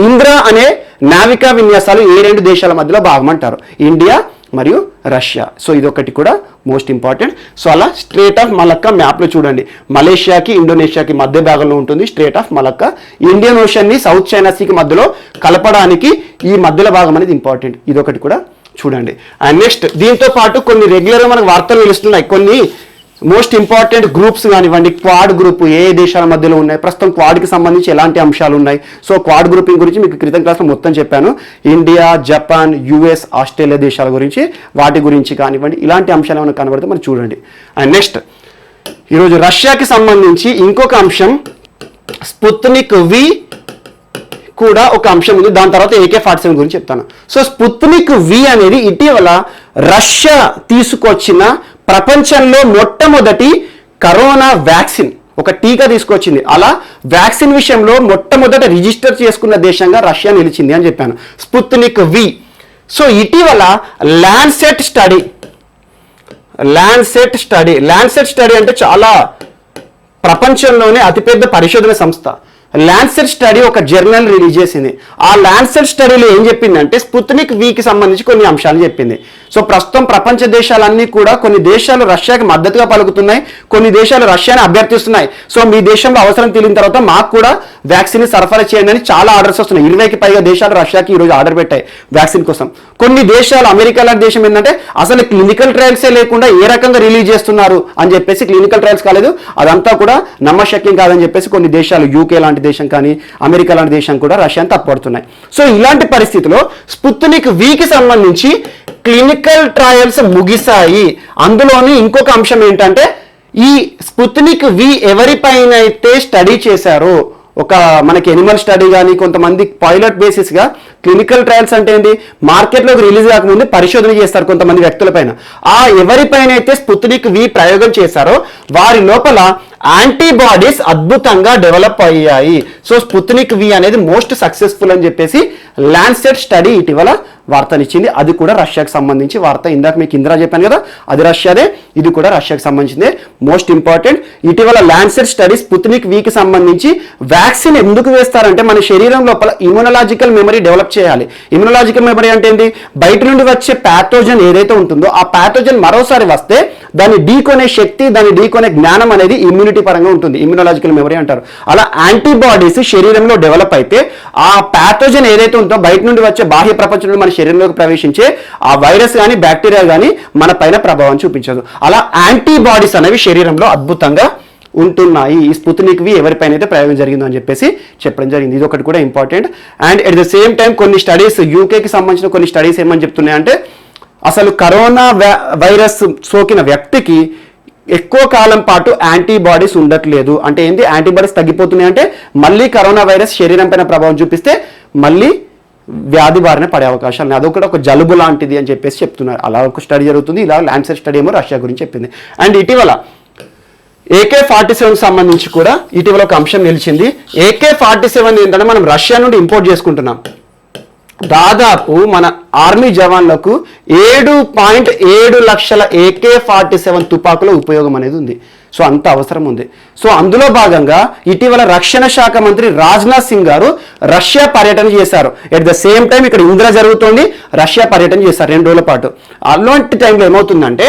ఇంద్రా అనే నావికా విన్యాసాలు 2 దేశాల మధ్యలో భాగమంటారు, ఇండియా మరియు రష్యా. సో ఇదొకటి కూడా మోస్ట్ ఇంపార్టెంట్. సో అలా స్ట్రేట్ ఆఫ్ మలక్కా మ్యాప్లో చూడండి, మలేషియాకి ఇండోనేషియాకి మధ్య భాగంలో ఉంటుంది స్ట్రేట్ ఆఫ్ మలక్కా. ఇండియన్ ఓషన్ని సౌత్ చైనా సీకి మధ్యలో కలపడానికి ఈ మధ్యలో భాగం అనేది ఇంపార్టెంట్. ఇదొకటి కూడా చూడండి. అండ్ నెక్స్ట్ దీంతో పాటు కొన్ని రెగ్యులర్గా మనకు వార్తలు తెలుస్తున్నాయి. కొన్ని మోస్ట్ ఇంపార్టెంట్ గ్రూప్స్ కానివ్వండి, క్వాడ్ గ్రూప్ ఏ దేశాల మధ్యలో ఉన్నాయి, ప్రస్తుతం క్వాడ్కి సంబంధించి ఎలాంటి అంశాలు ఉన్నాయి. సో క్వాడ్ గ్రూపింగ్ గురించి మీకు క్రితం క్లాస్లో మొత్తం చెప్పాను. ఇండియా, జపాన్, యుఎస్, ఆస్ట్రేలియా దేశాల గురించి, వాటి గురించి కానివ్వండి, ఇలాంటి అంశాలు ఏమైనా కనబడితే మనం చూడండి. అండ్ నెక్స్ట్ ఈరోజు రష్యాకి సంబంధించి ఇంకొక అంశం స్పుత్నిక్ వి కూడా ఒక అంశం ఉంది. దాని తర్వాత AK-47 గురించి చెప్తాను. సో స్పుత్నిక్ వి అనేది ఇటీవల రష్యా తీసుకొచ్చిన ప్రపంచంలో మొట్టమొదటి కరోనా వ్యాక్సిన్, ఒక టీకా తీసుకొచ్చింది. అలా వ్యాక్సిన్ విషయంలో మొట్టమొదట రిజిస్టర్ చేసుకున్న దేశంగా రష్యా నిలిచింది అని చెప్పాను. స్పుత్నిక్ వి. సో ఇటీవల ల్యాన్సెట్ స్టడీ అంటే చాలా ప్రపంచంలోనే అతిపెద్ద పరిశోధన సంస్థ. ల్యాన్సెట్ స్టడీ ఒక జర్నల్ రిలీజ్ చేసింది. ఆ ల్యాన్సెట్ స్టడీలో ఏం చెప్పిందంటే స్పుత్నిక్ వీకి సంబంధించి కొన్ని అంశాలు చెప్పింది. సో ప్రస్తుతం ప్రపంచ దేశాలన్నీ కూడా కొన్ని దేశాలు రష్యాకి మద్దతుగా పలుకుతున్నాయి, కొన్ని దేశాలు రష్యాని అభ్యర్థిస్తున్నాయి. సో మీ దేశంలో అవసరం తీరిన తర్వాత మాకు కూడా వ్యాక్సిన్ సరఫరా చేయండి అని చాలా ఆర్డర్స్ వస్తున్నాయి. 20కి పైగా దేశాలు రష్యాకి ఈరోజు ఆర్డర్ పెట్టాయి వ్యాక్సిన్ కోసం. కొన్ని దేశాలు, అమెరికా లాంటి దేశం ఏంటంటే అసలు క్లినికల్ ట్రయల్సే లేకుండా ఏ రకంగా రిలీజ్ చేస్తున్నారు అని చెప్పేసి, క్లినికల్ ట్రయల్స్ కాలేదు, అదంతా కూడా నమ్మశక్యం కాదని చెప్పేసి కొన్ని దేశాలు, యూకే లాంటి దేశం కానీ అమెరికా లాంటి దేశం కూడా రష్యాని తప్పుపడుతున్నాయి. సో ఇలాంటి పరిస్థితిలో స్పుత్నిక్ వీకి సంబంధించి క్లినికల్ ట్రయల్స్ ముగిశాయి. అందులోని ఇంకొక అంశం ఏంటంటే ఈ స్పుత్నిక్ వి ఎవరిపైన అయితే స్టడీ చేశారో, ఒక మనకి ఎనిమల్ స్టడీ కానీ కొంతమంది పైలట్ బేసిస్గా, క్లినికల్ ట్రయల్స్ అంటే ఏంటి, మార్కెట్లోకి రిలీజ్ కాకముందు పరిశోధన చేస్తారు కొంతమంది వ్యక్తులపైన. ఆ ఎవరిపైన అయితే స్పుత్నిక్ వి ప్రయోగం చేశారో వారి లోపల యాంటీబాడీస్ అద్భుతంగా డెవలప్ అయ్యాయి. సో స్పుత్నిక్ వి అనేది మోస్ట్ సక్సెస్ఫుల్ అని చెప్పేసి ల్యాన్సెట్ స్టడీ ఇటీవల వార్తనిచ్చింది. అది కూడా రష్యాకి సంబంధించి వార్త. ఇందాక మీకు ఇంద్రా చెప్పాను కదా, అది రష్యాదే, ఇది కూడా రష్యాకి సంబంధించిందే. మోస్ట్ ఇంపార్టెంట్ ఇటీవల ల్యాన్సెట్ స్టడీ స్పుత్నిక్ వీకి సంబంధించి వ్యాక్సిన్ ఎందుకు వేస్తారంటే మన శరీరం లోపల ఇమ్యునలాజికల్ మెమరీ డెవలప్ చేయాలి. ఇమ్యునలాజికల్ మెమరీ అంటే ఏంటి, బయట నుండి వచ్చే ప్యాథోజన్ ఏదైతే ఉంటుందో ఆ ప్యాథోజన్ మరోసారి వస్తే దాన్ని ఢీకొనే శక్తి, దాన్ని ఢీకొనే జ్ఞానం అనేది ఇమ్యూనిటీ పరంగా ఉంటుంది, ఇమ్యునలాజికల్ మెమరీ అంటారు. అలా యాంటీబాడీస్ శరీరంలో డెవలప్ అయితే ఆ ప్యాథోజన్ ఏదైతే ఉందో బయట నుండి వచ్చే బాహ్య ప్రపంచం నుండి మన శరీరంలోకి ప్రవేశించే ఆ వైరస్ కానీ బ్యాక్టీరియా కానీ మన పైన ప్రభావం చూపించదు. అలా యాంటీబాడీస్ అనేవి శరీరంలో అద్భుతంగా ఉంటున్నాయి. ఈ స్పుత్నిక్వి ఎవరిపైన అయితే ప్రయోగం జరిగిందో అని చెప్పేసి చెప్పడం జరిగింది. ఇది ఒకటి కూడా important. And at the same time కొన్ని స్టడీస్, యూకేకి సంబంధించిన కొన్ని స్టడీస్ ఏమని చెప్తున్నాయంటే అసలు కరోనా వైరస్ సోకిన వ్యక్తికి ఎక్కువ కాలం పాటు యాంటీబాడీస్ ఉండట్లేదు. అంటే ఏంటి, యాంటీబాడీస్ తగ్గిపోతున్నాయి అంటే మళ్ళీ కరోనా వైరస్ శరీరం పైన ప్రభావం చూపిస్తే మళ్ళీ వ్యాధి బారిన పడే అవకాశాలు ఉన్నాయి. అదొకటి ఒక జలుబు లాంటిది అని చెప్పేసి చెప్తున్నారు. అలా ఒక స్టడీ జరుగుతుంది. ఇలా ల్యాన్సెట్ స్టడీ ఏమో రష్యా గురించి చెప్పింది. అండ్ ఇటీవల AK-47 సంబంధించి కూడా ఇటీవల ఒక అంశం నిలిచింది. AK-47 ఏంటంటే మనం రష్యా నుండి ఇంపోర్ట్ చేసుకుంటున్నాం. దాదాపు మన ఆర్మీ జవాన్లకు 7.7 లక్షల AK-47 తుపాకుల ఉపయోగం అనేది ఉంది. సో అంత అవసరం ఉంది. సో అందులో భాగంగా ఇటీవల రక్షణ శాఖ మంత్రి రాజ్నాథ్ సింగ్ గారు రష్యా పర్యటన చేశారు. ఎట్ ద సేమ్ టైం ఇక్కడ ఇందిరా జరుగుతోంది, రష్యా పర్యటన చేశారు 2 రోజుల పాటు. అలాంటి టైంలో ఏమవుతుందంటే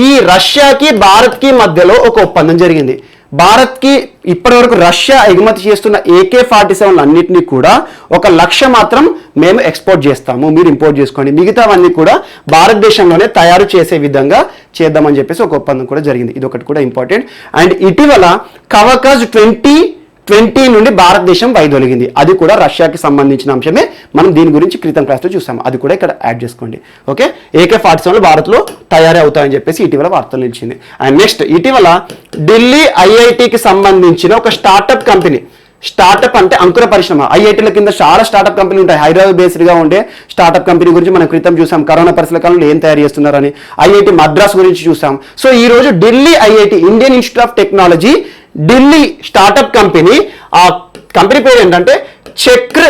ఈ రష్యాకి భారత్కి మధ్యలో ఒక ఒప్పందం జరిగింది. భారత్కి ఇప్పటివరకు రష్యా ఎగుమతి చేస్తున్న AK-47 అన్నింటినీ కూడా 1 లక్ష మాత్రం మేము ఎక్స్పోర్ట్ చేస్తాము, మీరు ఇంపోర్ట్ చేసుకోండి, మిగతావన్నీ కూడా భారతదేశంలోనే తయారు చేసే విధంగా చేద్దామని చెప్పేసి ఒక ఒప్పందం కూడా జరిగింది. ఇది ఒకటి కూడా ఇంపార్టెంట్. అండ్ ఇటీవల కవకాజ్ 2020 నుండి భారతదేశం వైదొలిగింది. అది కూడా రష్యాకి సంబంధించిన అంశమే. మనం దీని గురించి క్రితం క్లాస్లో చూసాము. అది కూడా ఇక్కడ యాడ్ చేసుకోండి. ఓకే, AK-47 భారత్లో తయారీ అవుతాయని చెప్పేసి ఇటీవల వార్తలు నిలిచింది. అండ్ నెక్స్ట్ ఇటీవల ఢిల్లీ IITకి సంబంధించిన ఒక స్టార్టప్ కంపెనీ, స్టార్టప్ అంటే అంకుర పరిశ్రమ, ఐఐటీల కింద చాలా స్టార్టప్ కంపెనీలు ఉంటాయి. హైదరాబాద్ బేస్డ్గా ఉండే స్టార్టప్ కంపెనీ గురించి మనం క్రితం చూసాం. కరోనా పరిస్థితుల కాలంలో ఏం తయారు చేస్తున్నారని. IIT మద్రాస్ గురించి చూసాం. సో ఈ రోజు Delhi IIT, Indian institute of technology Delhi startup company, ఆ కంపెనీ పేరు ఏంటంటే చక్ర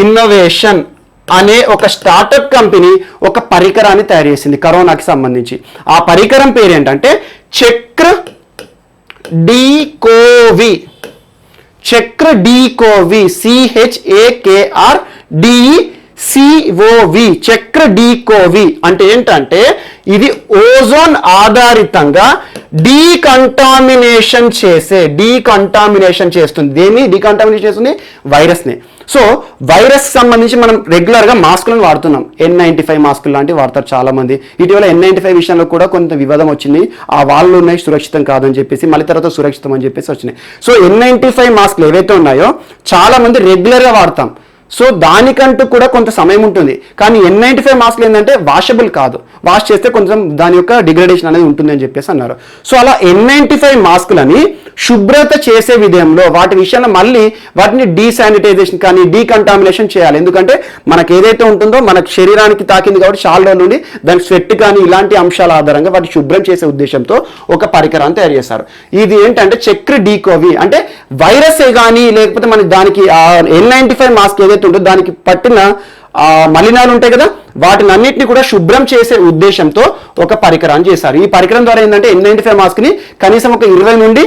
ఇన్నోవేషన్ అనే ఒక స్టార్టప్ కంపెనీ ఒక పరికరాన్ని తయారు చేసింది కరోనాకి సంబంధించి. ఆ పరికరం పేరు ఏంటంటే చక్ర డీకోవి, CHAKRDECOV, చక్ర డీకోవి అంటే ఏంటంటే ఇది ఓజోన్ ఆధారితంగా డీకంటామినేషన్ చేస్తుంది. దేన్ని డీకంటామినేషన్ చేస్తుంది? వైరస్ని. సో వైరస్ సంబంధించి మనం రెగ్యులర్గా మాస్కులను వాడుతున్నాం. N95 మాస్కులు లాంటివి వాడతారు చాలా మంది. ఇటీవల N95 విషయంలో కూడా కొంత వివాదం వచ్చింది. ఆ వాళ్ళు ఉన్నాయి సురక్షితం కాదని చెప్పేసి, మళ్ళీ తర్వాత సురక్షితం అని చెప్పేసి వచ్చినాయి. సో N95 మాస్కులు ఏవైతే ఉన్నాయో చాలా మంది రెగ్యులర్గా వాడతాం. సో దానికంటూ కూడా కొంత సమయం ఉంటుంది. కానీ N95 మాస్కులు ఏంటంటే వాషబుల్ కాదు, వాష్ చేస్తే కొంచెం దాని యొక్క డిగ్రేడేషన్ అనేది ఉంటుంది అని చెప్పేసి అన్నారు. సో అలా N95 మాస్కులని శుభ్రత చేసే విధంలో వాటి విషయంలో మళ్ళీ వాటిని డీశానిటైజేషన్ కానీ డీకంటామినేషన్ చేయాలి. ఎందుకంటే మనకు ఏదైతే ఉంటుందో మన శరీరానికి తాకింది కాబట్టి చాలా రోజుల నుండి దానికి స్వెట్ కానీ ఇలాంటి అంశాల ఆధారంగా వాటిని శుభ్రం చేసే ఉద్దేశంతో ఒక పరికరాన్ని తయారు చేశారు. ఇది ఏంటంటే చక్ర డీకోవి అంటే వైరస్ కానీ లేకపోతే మన దానికి N95 మాస్క్ ఏదైతే ఉంటుందో దానికి పట్టిన మలినాలు ఉంటాయి కదా, వాటిని అన్నింటినీ కూడా శుభ్రం చేసే ఉద్దేశంతో ఒక పరికరాన్ని చేశారు. ఈ పరికరం ద్వారా ఏంటంటే N95 మాస్క్ని కనీసం ఒక 10 నుండి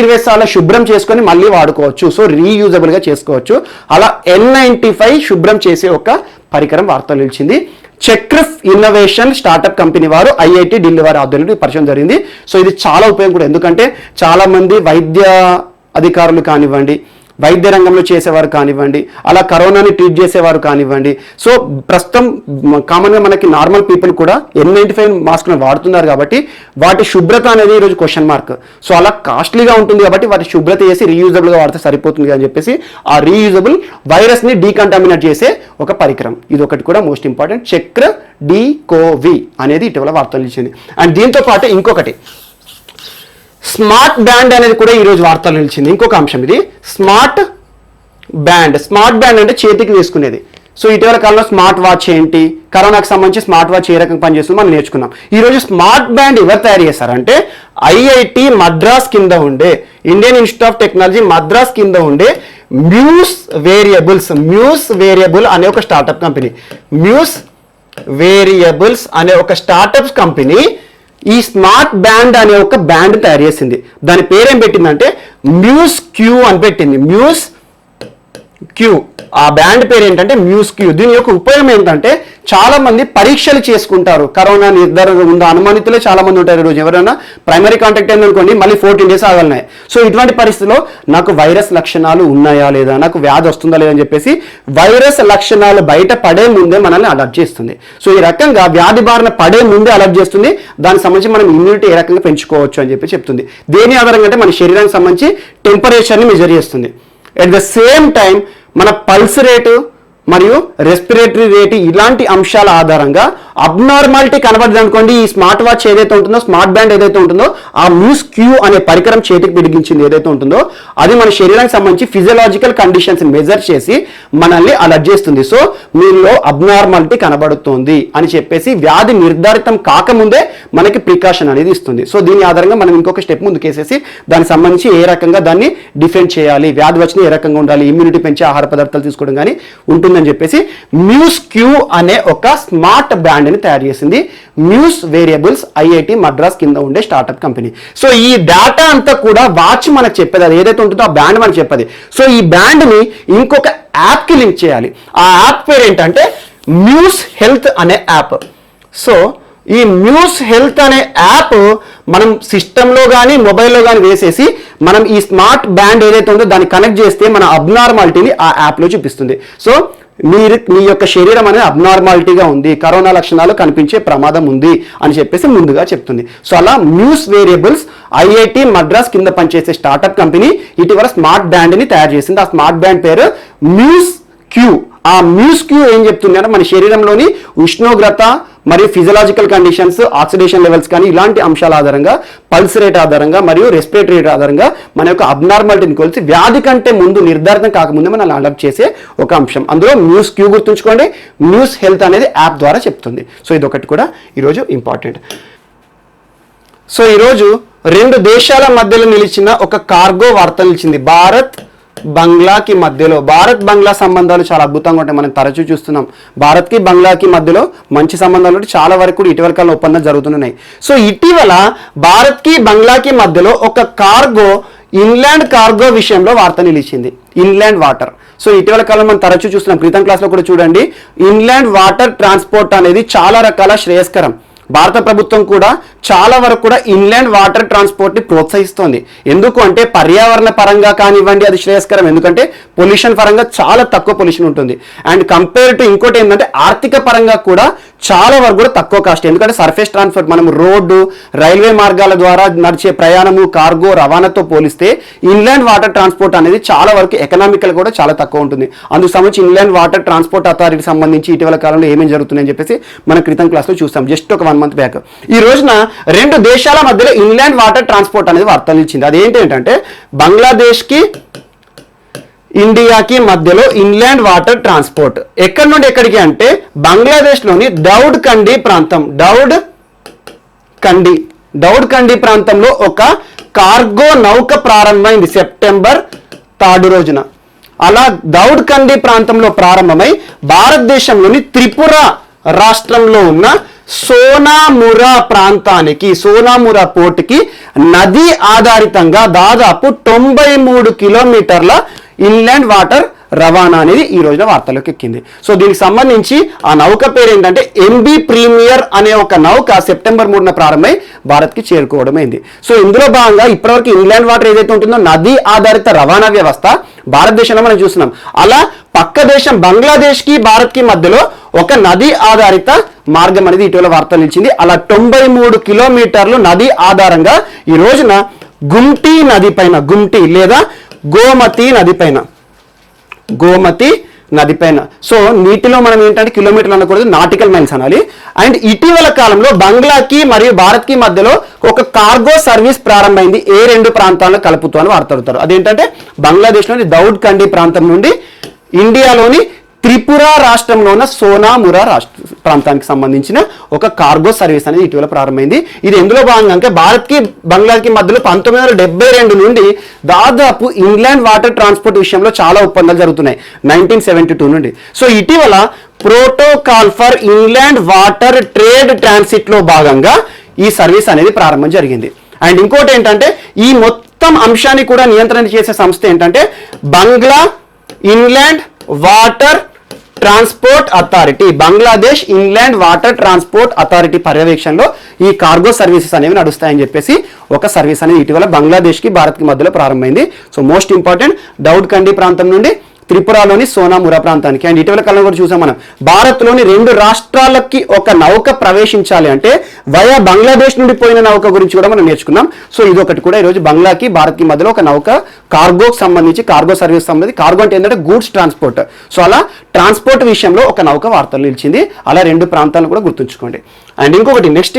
20 సార్లు శుభ్రం చేసుకొని మళ్ళీ వాడుకోవచ్చు. సో రీయూజబుల్గా చేసుకోవచ్చు. అలా N95 శుభ్రం చేసే ఒక పరికరం వార్తలు నిలిచింది. చక్ర ఇన్నోవేషన్ స్టార్టప్ కంపెనీ వారు IIT ఢిల్లీ వారి ఆధ్వర్యంలో పరిచయం జరిగింది. సో ఇది చాలా ఉపయోగం కూడా, ఎందుకంటే చాలా మంది వైద్య అధికారులు కానివ్వండి, వైద్య రంగంలో చేసేవారు కానివ్వండి, అలా కరోనాని ట్రీట్ చేసేవారు కానివ్వండి. సో ప్రస్తుతం కామన్గా మనకి నార్మల్ పీపుల్ కూడా N95 మాస్క్లను వాడుతున్నారు కాబట్టి వాటి శుభ్రత అనేది ఈరోజు క్వశ్చన్ మార్క్. సో అలా కాస్ట్లీగా ఉంటుంది కాబట్టి వాటి శుభ్రత చేసి రీయూజబుల్గా వాడితే సరిపోతుంది అని చెప్పేసి ఆ రీయూజబుల్ వైరస్ని డీకంటామినేట్ చేసే ఒక పరికరం. ఇది ఒకటి కూడా మోస్ట్ ఇంపార్టెంట్. చక్ర డీకోవి అనేది ఇటీవల వార్తలు ఇచ్చింది. అండ్ దీంతో పాటు ఇంకొకటి స్మార్ట్ బ్యాండ్ అనేది కూడా ఈరోజు వార్తలు నిలిచింది. ఇంకొక అంశం ఇది స్మార్ట్ బ్యాండ్ అంటే చేతికి వేసుకునేది. సో ఇటీవల కాలంలో స్మార్ట్ వాచ్ ఏంటి, కరోనాకి సంబంధించి స్మార్ట్ వాచ్ ఏ రకంగా పనిచేస్తుందో మనం నేర్చుకున్నాం. ఈరోజు స్మార్ట్ బ్యాండ్ ఎవరు తయారు చేశారంటే IIT మద్రాస్ కింద ఉండే, Indian institute of technology Madras కింద ఉండే మ్యూస్ వేరియబుల్ అనే ఒక స్టార్టప్ కంపెనీ, అనే ఒక స్టార్టప్ కంపెనీ ఈ స్మార్ట్ బ్యాండ్ అనే ఒక బ్యాండ్ తయారు చేసింది. దాని పేరేం పెట్టిందంటే మ్యూస్ క్యూ అని పెట్టింది. మ్యూస్ క్యూ, ఆ బ్యాండ్ పేరు ఏంటంటే మ్యూస్ క్యూ. దీని యొక్క ఉపయోగం ఏంటంటే చాలా మంది పరీక్షలు చేసుకుంటారు. కరోనా నిర్ధారణ ఉందా అనుమానితులే చాలా మంది ఉంటారు. ఈరోజు ఎవరైనా ప్రైమరీ కాంటాక్ట్ అయింది అనుకోండి, మళ్ళీ 14 డేస్ ఆగలినాయి. సో ఇటువంటి పరిస్థితుల్లో నాకు వైరస్ లక్షణాలు ఉన్నాయా లేదా, నాకు వ్యాధి వస్తుందా లేదా అని చెప్పేసి వైరస్ లక్షణాలు బయట పడే ముందే మనల్ని అలర్ట్ చేస్తుంది. సో ఈ రకంగా వ్యాధి బారిన పడే ముందే అలర్ట్ చేస్తుంది. దానికి సంబంధించి మనం ఇమ్యూనిటీ ఏ రకంగా పెంచుకోవచ్చు అని చెప్పి చెప్తుంది. దేని ఆధారంగా అంటే మన శరీరానికి సంబంధించి టెంపరేచర్ని మెజర్ చేస్తుంది. అట్ ద సేమ్ టైం మన పల్స్ రేటు మరియు రెస్పిరేటరీ రేట్ ఇలాంటి అంశాల ఆధారంగా అబ్నార్మాలిటీ కనబడదు అనుకోండి, ఈ స్మార్ట్ వాచ్ ఏదైతే ఉంటుందో, స్మార్ట్ బ్యాండ్ ఏదైతే ఉంటుందో, ఆ మ్యూస్ క్యూ అనే పరికరం చేతికి బిడిగించింది ఏదైతే ఉంటుందో అది మన శరీరానికి సంబంధించి ఫిజియలాజికల్ కండిషన్స్ మెజర్ చేసి మనల్ని అలర్ట్ చేస్తుంది. సో మీలో అబ్నార్మాలిటీ కనబడుతుంది అని చెప్పేసి వ్యాధి నిర్ధారితం కాకముందే మనకి ప్రికాషన్ అనేది ఇస్తుంది. సో దీని ఆధారంగా మనం ఇంకొక స్టెప్ ముందుకేసేసి దానికి సంబంధించి ఏ రకంగా దాన్ని డిఫెండ్ చేయాలి, వ్యాధి వచ్చిన ఏ రకంగా ఉండాలి, ఇమ్యూనిటీ పెంచే ఆహార పదార్థాలు తీసుకోవడం కానీ ఉంటుందని చెప్పేసి మ్యూస్ క్యూ అనే ఒక స్మార్ట్ బ్యాండ్ ని తయారు చేసింది మ్యూస్ వేరియబుల్స్ ఐఐటి మద్రాస్ కింద ఉండే స్టార్ట్అప్ కంపెనీ. సో ఈ డేటా అంతా కూడా వాచ్ మనకు చెప్పేది, అది ఏదైతే ఉంటుందో ఆ బ్యాండ్ మనకు చెప్పేది. సో ఈ బ్యాండ్ ని ఇంకొక యాప్ కి లింక్ చేయాలి. ఆ యాప్ పేరు ఏంటంటే మ్యూస్ హెల్త్ అనే యాప్. సో ఈ మ్యూస్ హెల్త్ అనే యాప్ మనం సిస్టంలో కానీ మొబైల్లో కానీ వేసేసి మనం ఈ స్మార్ట్ బ్యాండ్ ఏదైతే ఉందో దాన్ని కనెక్ట్ చేస్తే మన అబ్నార్మాలిటీని ఆ యాప్లో చూపిస్తుంది. సో మీ యొక్క శరీరం అనేది అబ్నార్మాలిటీగా ఉంది, కరోనా లక్షణాలు కనిపించే ప్రమాదం ఉంది అని చెప్పేసి ముందుగా చెప్తుంది. సో అలా మ్యూస్ వేరియబుల్స్ ఐఐటి మద్రాస్ కింద పనిచేసే స్టార్ట్అప్ కంపెనీ ఇటీవల స్మార్ట్ బ్యాండ్ని తయారు చేసింది. ఆ స్మార్ట్ బ్యాండ్ పేరు మ్యూస్ క్యూ. ఆ మ్యూస్ క్యూ ఏం చెప్తుంది అంటే మన శరీరంలోని ఉష్ణోగ్రత మరియు ఫిజియలాజికల్ కండిషన్స్, ఆక్సిడేషన్ లెవెల్స్ కానీ ఇలాంటి అంశాల ఆధారంగా, పల్స్ రేట్ ఆధారంగా మరియు రెస్పిరేటరీ రేట్ ఆధారంగా మన యొక్క అబ్నార్మాలిటీని కొలిసి వ్యాధి కంటే ముందు నిర్ధారితం కాకముందే మనం అలర్ట్ చేసే ఒక అంశం. అందులో మ్యూస్ క్యూ గుర్తుంచుకోండి, మ్యూస్ హెల్త్ అనేది యాప్ ద్వారా చెప్తుంది. సో ఇదొకటి కూడా ఈరోజు ఇంపార్టెంట్. సో ఈరోజు 2 దేశాల మధ్యలో నిలిచిన ఒక కార్గో వార్త నిలిచింది. భారత్ బంగ్లాకి మధ్యలో. భారత్ బంగ్లా సంబంధాలు చాలా అద్భుతంగా ఉంటాయి, మనం తరచూ చూస్తున్నాం. భారత్కి బంగ్లాకి మధ్యలో మంచి సంబంధాలు ఉంటే చాలా వరకు కూడా ఇటీవల కాలంలో ఒప్పందాలు జరుగుతున్నాయి. సో ఇటీవల భారత్కి బంగ్లాకి మధ్యలో ఒక కార్గో, ఇన్లాండ్ కార్గో విషయంలో వార్త నిలిచింది. Inland water. సో ఇటీవల కాలం మనం తరచూ చూస్తున్నాం, క్రితం క్లాస్లో కూడా చూడండి. ఇన్లాండ్ వాటర్ ట్రాన్స్పోర్ట్ అనేది చాలా రకాల శ్రేయస్కరం. భారత ప్రభుత్వం కూడా చాలా వరకు కూడా ఇన్లాండ్ వాటర్ ట్రాన్స్పోర్ట్ ని ప్రోత్సహిస్తోంది. ఎందుకు అంటే పర్యావరణ పరంగా కానివ్వండి అది శ్రేయస్కరం, ఎందుకంటే పొల్యూషన్ పరంగా చాలా తక్కువ పొల్యూషన్ ఉంటుంది. అండ్ కంపేర్ టు ఇంకోటి ఏంటంటే ఆర్థిక పరంగా కూడా చాలా వరకు కూడా తక్కువ కాస్ట్. ఎందుకంటే సర్ఫేస్ ట్రాన్స్పోర్ట్ మనం రోడ్డు, రైల్వే మార్గాల ద్వారా నడిచే ప్రయాణము, కార్గో రవాణాతో పోలిస్తే ఇన్లాండ్ వాటర్ ట్రాన్స్పోర్ట్ అనేది చాలా వరకు ఎకనామికల్ కూడా చాలా తక్కువ ఉంటుంది. అందుకు సంబంధించి ఇన్లాండ్ వాటర్ ట్రాన్స్పోర్ట్ అథారిటీకి సంబంధించి ఇటీవల కాలంలో ఏమేమి జరుగుతున్నాయని చెప్పేసి మనం క్రితం క్లాస్లో చూస్తాం, జస్ట్ ఒక 1 month బ్యాక్. ఈ రోజున 2 దేశాల మధ్యలో ఇన్లాండ్ వాటర్ ట్రాన్స్పోర్ట్ అనేది వార్త నిలిచింది. అదేంటంటే బంగ్లాదేశ్కి ఇండియాకి మధ్యలో ఇన్లాండ్ వాటర్ ట్రాన్స్పోర్ట్. ఎక్కడి నుండి ఎక్కడికి అంటే బంగ్లాదేశ్లోని దౌడ్ కండి ప్రాంతం, దౌడ్ కండి ప్రాంతంలో ఒక కార్గో నౌక ప్రారంభమైంది సెప్టెంబర్ 3 రోజున. అలా దౌడ్ కండి ప్రాంతంలో ప్రారంభమై భారతదేశంలోని త్రిపుర రాష్ట్రంలో ఉన్న సోనామురా ప్రాంతానికి, సోనామురా పోర్టుకి నదీ ఆధారితంగా దాదాపు 93 కిలోమీటర్ల ఇన్లాండ్ వాటర్ రవాణా అనేది ఈ రోజున వార్తలోకి ఎక్కింది. సో దీనికి సంబంధించి ఆ నౌక పేరు ఏంటంటే ఎంబీ ప్రీమియర్ అనే ఒక నౌక సెప్టెంబర్ 3న ప్రారంభమై భారత్కి చేరుకోవడమైంది. సో ఇందులో భాగంగా ఇప్పటివరకు ఇన్లాండ్ వాటర్ ఏదైతే ఉంటుందో నదీ ఆధారిత రవాణా వ్యవస్థ భారతదేశంలో మనం చూస్తున్నాం. అలా పక్క దేశం బంగ్లాదేశ్కి భారత్కి మధ్యలో ఒక నదీ ఆధారిత మార్గం అనేది ఇటీవల వార్త నిలిచింది. అలా 93 కిలోమీటర్లు నది ఆధారంగా ఈ రోజున గుమ్టీ నది పైన, గుమ్టీ లేదా గోమతి నది పైన. సో నీటిలో మనం ఏంటంటే కిలోమీటర్లు అనకూడదు, నాటికల్ మైల్స్ అనాలి. అండ్ ఇటీవల కాలంలో బంగ్లాకి మరియు భారత్కి మధ్యలో ఒక కార్గో సర్వీస్ ప్రారంభమైంది. ఏ 2 ప్రాంతాలను కలుపుతూ అని వార్తలుతారు. అదేంటంటే బంగ్లాదేశ్లోని దౌడ్ కండి ప్రాంతం నుండి ఇండియాలోని త్రిపుర రాష్ట్రంలో ఉన్న సోనామురా ప్రాంతానికి సంబంధించిన ఒక కార్గో సర్వీస్ అనేది ఇటీవల ప్రారంభమైంది. ఇది ఎందులో భాగంగా అంటే భారత్కి బంగ్లాకి మధ్యలో 1972 నుండి దాదాపు ఇన్లాండ్ వాటర్ ట్రాన్స్పోర్ట్ విషయంలో చాలా ఒప్పందాలు జరుగుతున్నాయి 1972 నుండి. సో ఇటీవల protocol for inland water trade transit లో భాగంగా ఈ సర్వీస్ అనేది ప్రారంభం జరిగింది. అండ్ ఇంకోటి ఏంటంటే ఈ మొత్తం అంశాన్ని కూడా నియంత్రణ చేసే సంస్థ ఏంటంటే Bangla inland water transport authority, Bangladesh inland water transport authority పర్యవేక్షణలో ఈ కార్గో సర్వీసెస్ అనేవి నడుస్తాయని చెప్పేసి ఒక సర్వీస్ అనేది ఇటీవల బంగ్లాదేశ్కి భారత్కి మధ్యలో ప్రారంభమైంది. సో మోస్ట్ ఇంపార్టెంట్ దౌడ్ కండి ప్రాంతం నుండి త్రిపురలోని సోనామురా ప్రాంతానికి. అండ్ ఇటీవల కాలంలో కూడా చూసాం మనం, భారత్లోని 2 రాష్ట్రాలకి ఒక నౌక ప్రవేశించాలి అంటే వయా బంగ్లాదేశ్ నుండి పోయిన నౌక గురించి కూడా మనం నేర్చుకున్నాం. సో ఇది ఒకటి కూడా ఈరోజు బంగ్లాకి భారత్కి మధ్యలో ఒక నౌక కార్గోకి సంబంధించి, కార్గో సర్వీస్ సంబంధించి, కార్గో అంటే ఏంటంటే గూడ్స్ ట్రాన్స్పోర్ట్. సో అలా ట్రాన్స్పోర్ట్ విషయంలో ఒక నౌక వార్తలు నిలిచింది. అలా 2 ప్రాంతాలను కూడా గుర్తుంచుకోండి. అండ్ ఇంకొకటి నెక్స్ట్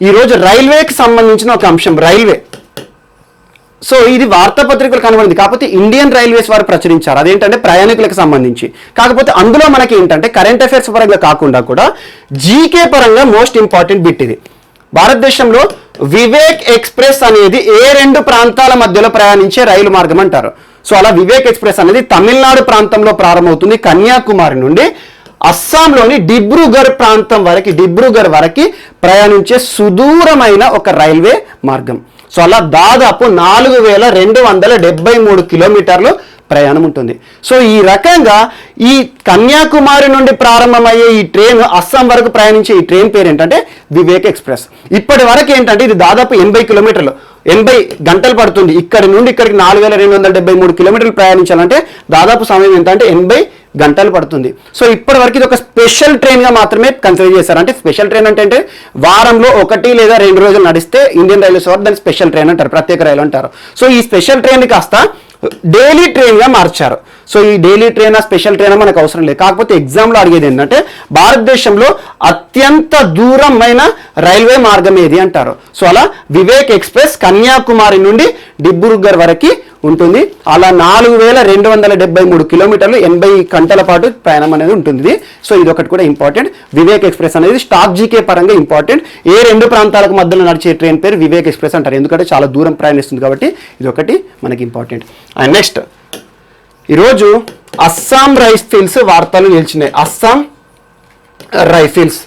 ఈరోజు రైల్వేకి సంబంధించిన ఒక అంశం, రైల్వే. సో ఇది వార్తాపత్రికలు కనబడింది, కాకపోతే ఇండియన్ రైల్వేస్ వారు ప్రచురించారు. అదేంటంటే ప్రయాణికులకు సంబంధించి. కాకపోతే అందులో మనకి ఏంటంటే కరెంట్ అఫైర్స్ పరంగా కాకుండా కూడా జీకే పరంగా మోస్ట్ ఇంపార్టెంట్ బిట్ ఇది. భారతదేశంలో వివేక్ ఎక్స్ప్రెస్ అనేది ఏ 2 ప్రాంతాల మధ్యలో ప్రయాణించే రైలు మార్గం అంటారు. సో అలా వివేక్ ఎక్స్ప్రెస్ అనేది తమిళనాడు ప్రాంతంలో ప్రారంభమవుతుంది, కన్యాకుమారి నుండి అస్సాంలోని డిబ్రూగఢ్ ప్రాంతం వరకు ప్రయాణించే సుదూరమైన ఒక రైల్వే మార్గం. సో అలా దాదాపు 4273 కిలోమీటర్లు ప్రయాణం ఉంటుంది. సో ఈ రకంగా ఈ కన్యాకుమారి నుండి ప్రారంభమయ్యే ఈ ట్రైన్ అస్సాం వరకు ప్రయాణించే ఈ ట్రైన్ పేరు ఏంటంటే వివేక్ ఎక్స్ప్రెస్. ఇప్పటి వరకు ఏంటంటే ఇది దాదాపు 80 కిలోమీటర్లు, 80 గంటలు పడుతుంది. ఇక్కడి నుండి ఇక్కడికి 4273 కిలోమీటర్లు ప్రయాణించాలంటే దాదాపు సమయం ఎంత అంటే 80 గంటలు పడుతుంది. సో ఇప్పటి వరకు ఇది ఒక స్పెషల్ ట్రైన్గా మాత్రమే కన్సిడర్ చేశారు. అంటే స్పెషల్ ట్రైన్ అంటే వారంలో 1 లేదా 2 రోజులు నడిస్తే ఇండియన్ రైల్వేస్ వారు దాన్ని స్పెషల్ ట్రైన్ అంటారు, ప్రత్యేక రైలు అంటారు. సో ఈ స్పెషల్ ట్రైన్ కాస్త డైలీ ట్రైన్గా మార్చారు. సో ఈ డైలీ ట్రైన్ స్పెషల్ ట్రైన్ మనకు అవసరం లేదు. కాకపోతే ఎగ్జామ్లో అడిగేది ఏంటంటే భారతదేశంలో అత్యంత దూరమైన రైల్వే మార్గం ఏది అంటారు. సో అలా వివేక్ ఎక్స్ప్రెస్ కన్యాకుమారి నుండి డిబ్రూగఢ్ వరకు ఉంటుంది. అలా 4273 కిలోమీటర్లు, 80 గంటల పాటు ప్రయాణం అనేది ఉంటుంది. సో ఇది ఒకటి కూడా ఇంపార్టెంట్. వివేక్ ఎక్స్ప్రెస్ అనేది స్టాక్ జీకే పరంగా ఇంపార్టెంట్. ఏ 2 ప్రాంతాలకు మధ్యలో నడిచే ట్రైన్ పేరు వివేక్ ఎక్స్ప్రెస్ అంటారు, ఎందుకంటే చాలా దూరం ప్రయాణిస్తుంది కాబట్టి ఇది ఒకటి మనకి ఇంపార్టెంట్. అండ్ నెక్స్ట్ ఈరోజు అస్సాం రైఫిల్స్ వార్తలు నిలిచినాయి. అస్సాం రైఫిల్స్.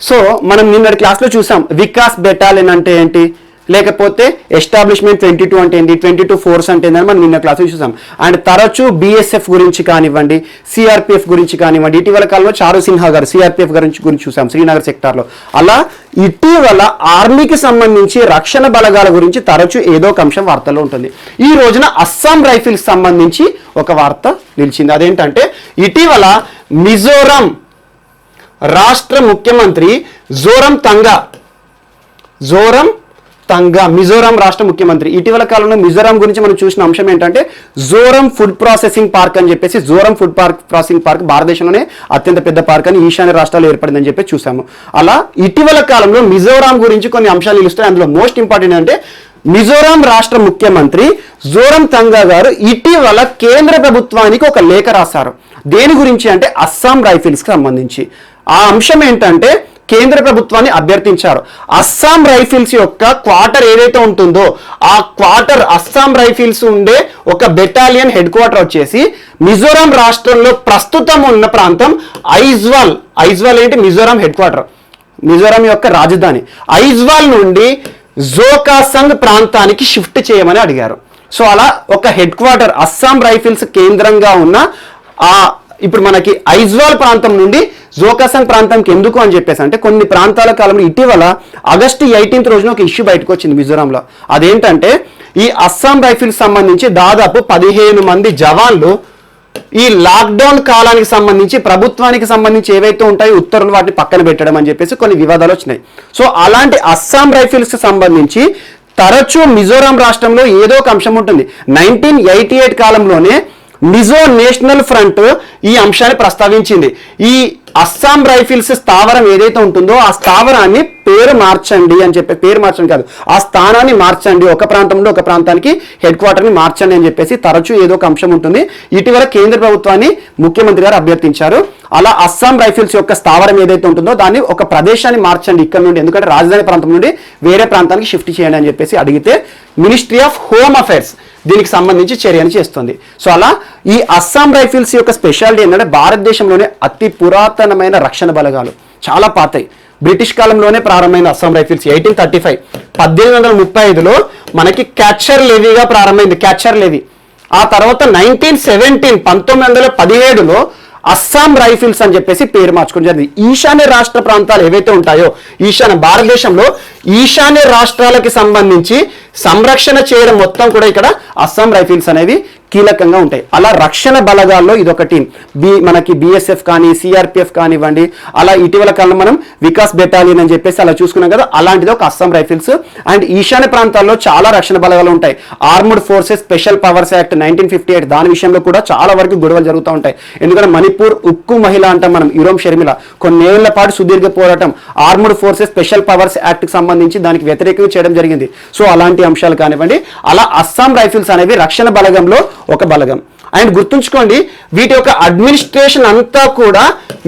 సో మనం నిన్నటి క్లాస్లో చూసాం వికాస్ బెటాలియన్ అంటే ఏంటి, లేకపోతే ఎస్టాబ్లిష్మెంట్ 22 అంటే ఏంటి, 22 ఫోర్స్ అంటే ఏంటని మనం నిన్న క్లాస్లో చూసాం. అండ్ తరచూ బిఎస్ఎఫ్ గురించి కానివ్వండి, సిఆర్పిఎఫ్ గురించి కానివ్వండి, ఇటీవల కాలంలో చారు సిన్హా గారు సిఆర్పిఎఫ్ గురించి చూసాం శ్రీనగర్ సెక్టార్లో. అలా ఇటీవల ఆర్మీకి సంబంధించి రక్షణ బలగాల గురించి తరచూ ఏదో ఒక అంశం వార్తల్లో ఉంటుంది. ఈ రోజున అస్సాం రైఫిల్స్ సంబంధించి ఒక వార్త నిలిచింది. అదేంటంటే ఇటీవల మిజోరం రాష్ట్ర ముఖ్యమంత్రి మిజోరం రాష్ట్ర ముఖ్యమంత్రి ఇటీవల కాలంలో మిజోరం గురించి మనం చూసిన అంశం ఏంటంటే జోరం ఫుడ్ ప్రాసెసింగ్ పార్క్ అని చెప్పేసి. జోరం ఫుడ్ ప్రాసెసింగ్ పార్క్ భారతదేశంలోనే అత్యంత పెద్ద పార్క్ అని ఈశాన్య రాష్ట్రాల్లో ఏర్పడిందని చెప్పి చూసాము. అలా ఇటీవల కాలంలో మిజోరాం గురించి కొన్ని అంశాలు నిలుస్తాయి. అందులో మోస్ట్ ఇంపార్టెంట్ అంటే మిజోరాం రాష్ట్ర ముఖ్యమంత్రి జోరంతంగా గారు ఇటీవల కేంద్ర ప్రభుత్వానికి ఒక లేఖ రాశారు. దేని గురించి అంటే అస్సాం రైఫిల్స్కి సంబంధించి. ఆ అంశం ఏంటంటే కేంద్ర ప్రభుత్వాన్ని అభ్యర్థించారు. అస్సాం రైఫిల్స్ యొక్క క్వార్టర్ ఏదైతే ఉంటుందో ఆ క్వార్టర్, అస్సాం రైఫిల్స్ ఉండే ఒక బెటాలియన్ హెడ్ క్వార్టర్ వచ్చేసి మిజోరాం రాష్ట్రంలో ప్రస్తుతం ఉన్న ప్రాంతం ఐజ్వాల్ ఏంటి మిజోరాం హెడ్ క్వార్టర్, మిజోరాం యొక్క రాజధాని. ఐజ్వాల్ నుండి జోకాసంగ్ ప్రాంతానికి షిఫ్ట్ చేయమని అడిగారు. సో అలా ఒక హెడ్ క్వార్టర్ అస్సాం రైఫిల్స్ కేంద్రంగా ఉన్న ఇప్పుడు మనకి ఐజ్వాల్ ప్రాంతం నుండి జోకాసంగ్ ప్రాంతంకి ఎందుకు అని చెప్పేసి అంటే కొన్ని ప్రాంతాల కాలంలో ఇటీవల ఆగస్టు 18 రోజున ఒక ఇష్యూ బయటకు వచ్చింది మిజోరాంలో. అదేంటంటే ఈ అస్సాం రైఫిల్స్ సంబంధించి దాదాపు 15 మంది జవాన్లు ఈ లాక్డౌన్ కాలానికి సంబంధించి ప్రభుత్వానికి సంబంధించి ఏవైతే ఉంటాయో ఉత్తర్వులు వాటిని పక్కన పెట్టడం అని చెప్పేసి కొన్ని వివాదాలు వచ్చినాయి. సో అలాంటి అస్సాం రైఫిల్స్ సంబంధించి తరచూ మిజోరాం రాష్ట్రంలో ఏదో ఒక అంశం ఉంటుంది. 1988 కాలంలోనే మిజో నేషనల్ ఫ్రంట్ ఈ అంశాన్ని ప్రస్తావించింది. ఈ అస్సాం రైఫిల్స్ స్థావరం ఏదైతే ఉంటుందో ఆ స్థావరాన్ని పేరు మార్చండి అని చెప్పి, పేరు మార్చండి కాదు, ఆ స్థానాన్ని మార్చండి, ఒక ప్రాంతం నుండి ఒక ప్రాంతానికి హెడ్ క్వార్టర్ని మార్చండి అని చెప్పేసి తరచూ ఏదో ఒక అంశం ఉంటుంది. ఇటీవల కేంద్ర ప్రభుత్వాన్ని ముఖ్యమంత్రి గారు అభ్యర్థించారు. అలా అస్సాం రైఫిల్స్ యొక్క స్థావరం ఏదైతే ఉంటుందో దాన్ని ఒక ప్రదేశాన్ని మార్చండి ఇక్కడ నుండి, ఎందుకంటే రాజధాని ప్రాంతం నుండి వేరే ప్రాంతానికి షిఫ్ట్ చేయండి అని చెప్పేసి అడిగితే మినిస్ట్రీ ఆఫ్ హోమ్ అఫైర్స్ దీనికి సంబంధించి చర్యను చేస్తుంది. సో అలా ఈ అస్సాం రైఫిల్స్ యొక్క స్పెషాలిటీ ఏంటంటే భారతదేశంలోనే అతి పురాతనమైన రక్షణ బలగాలు, చాలా పాతయి. బ్రిటిష్ కాలంలోనే ప్రారంభమైన అస్సాం రైఫిల్స్ 1835 1835లో మనకి క్యాచర్ లెవీగా ప్రారంభమైంది, క్యాచర్ లెవీ. ఆ తర్వాత 1917 1917లో అస్సాం రైఫిల్స్ అని చెప్పేసి పేరు మార్చుకోవడం జరిగింది. ఈశాన్య రాష్ట్ర ప్రాంతాలు ఏవైతే ఉంటాయో, ఈశాన్య భారతదేశంలో ఈశాన్య రాష్ట్రాలకి సంబంధించి సంరక్షణ చేయడం మొత్తం కూడా ఇక్కడ అస్సాం రైఫిల్స్ అనేవి కీలకంగా ఉంటాయి. అలా రక్షణ బలగాల్లో ఇదొక టీం. మనకి బిఎస్ఎఫ్ కానీ సిఆర్పిఎఫ్ కానివ్వండి, అలా ఇటీవల కాలంలో మనం వికాస్ బెటాలియన్ అని చెప్పేసి అలా చూసుకున్నాం కదా, అలాంటిది ఒక అస్సాం రైఫిల్స్. అండ్ ఈశాన్య ప్రాంతాల్లో చాలా రక్షణ బలగాలు ఉంటాయి. Armed forces special powers act 1958 దాని విషయంలో కూడా చాలా వరకు గొడవలు జరుగుతూ ఉంటాయి. ఎందుకంటే మణిపూర్ ఉక్కు మహిళ అంటాం మనం, ఇరోమ్ షర్మిల కొన్నేళ్ల పాటు సుదీర్ఘ పోరాటం armed forces special powers act కి సంబంధించి దానికి వ్యతిరేకంగా చేయడం జరిగింది. సో అలాంటి అంశాలు కానివ్వండి, అలా అస్సాం రైఫిల్స్ అనేవి రక్షణ బలగంలో ఒక బలగం. అండ్ గుర్తుంచుకోండి, వీటి యొక్క అడ్మినిస్ట్రేషన్ అంతా కూడా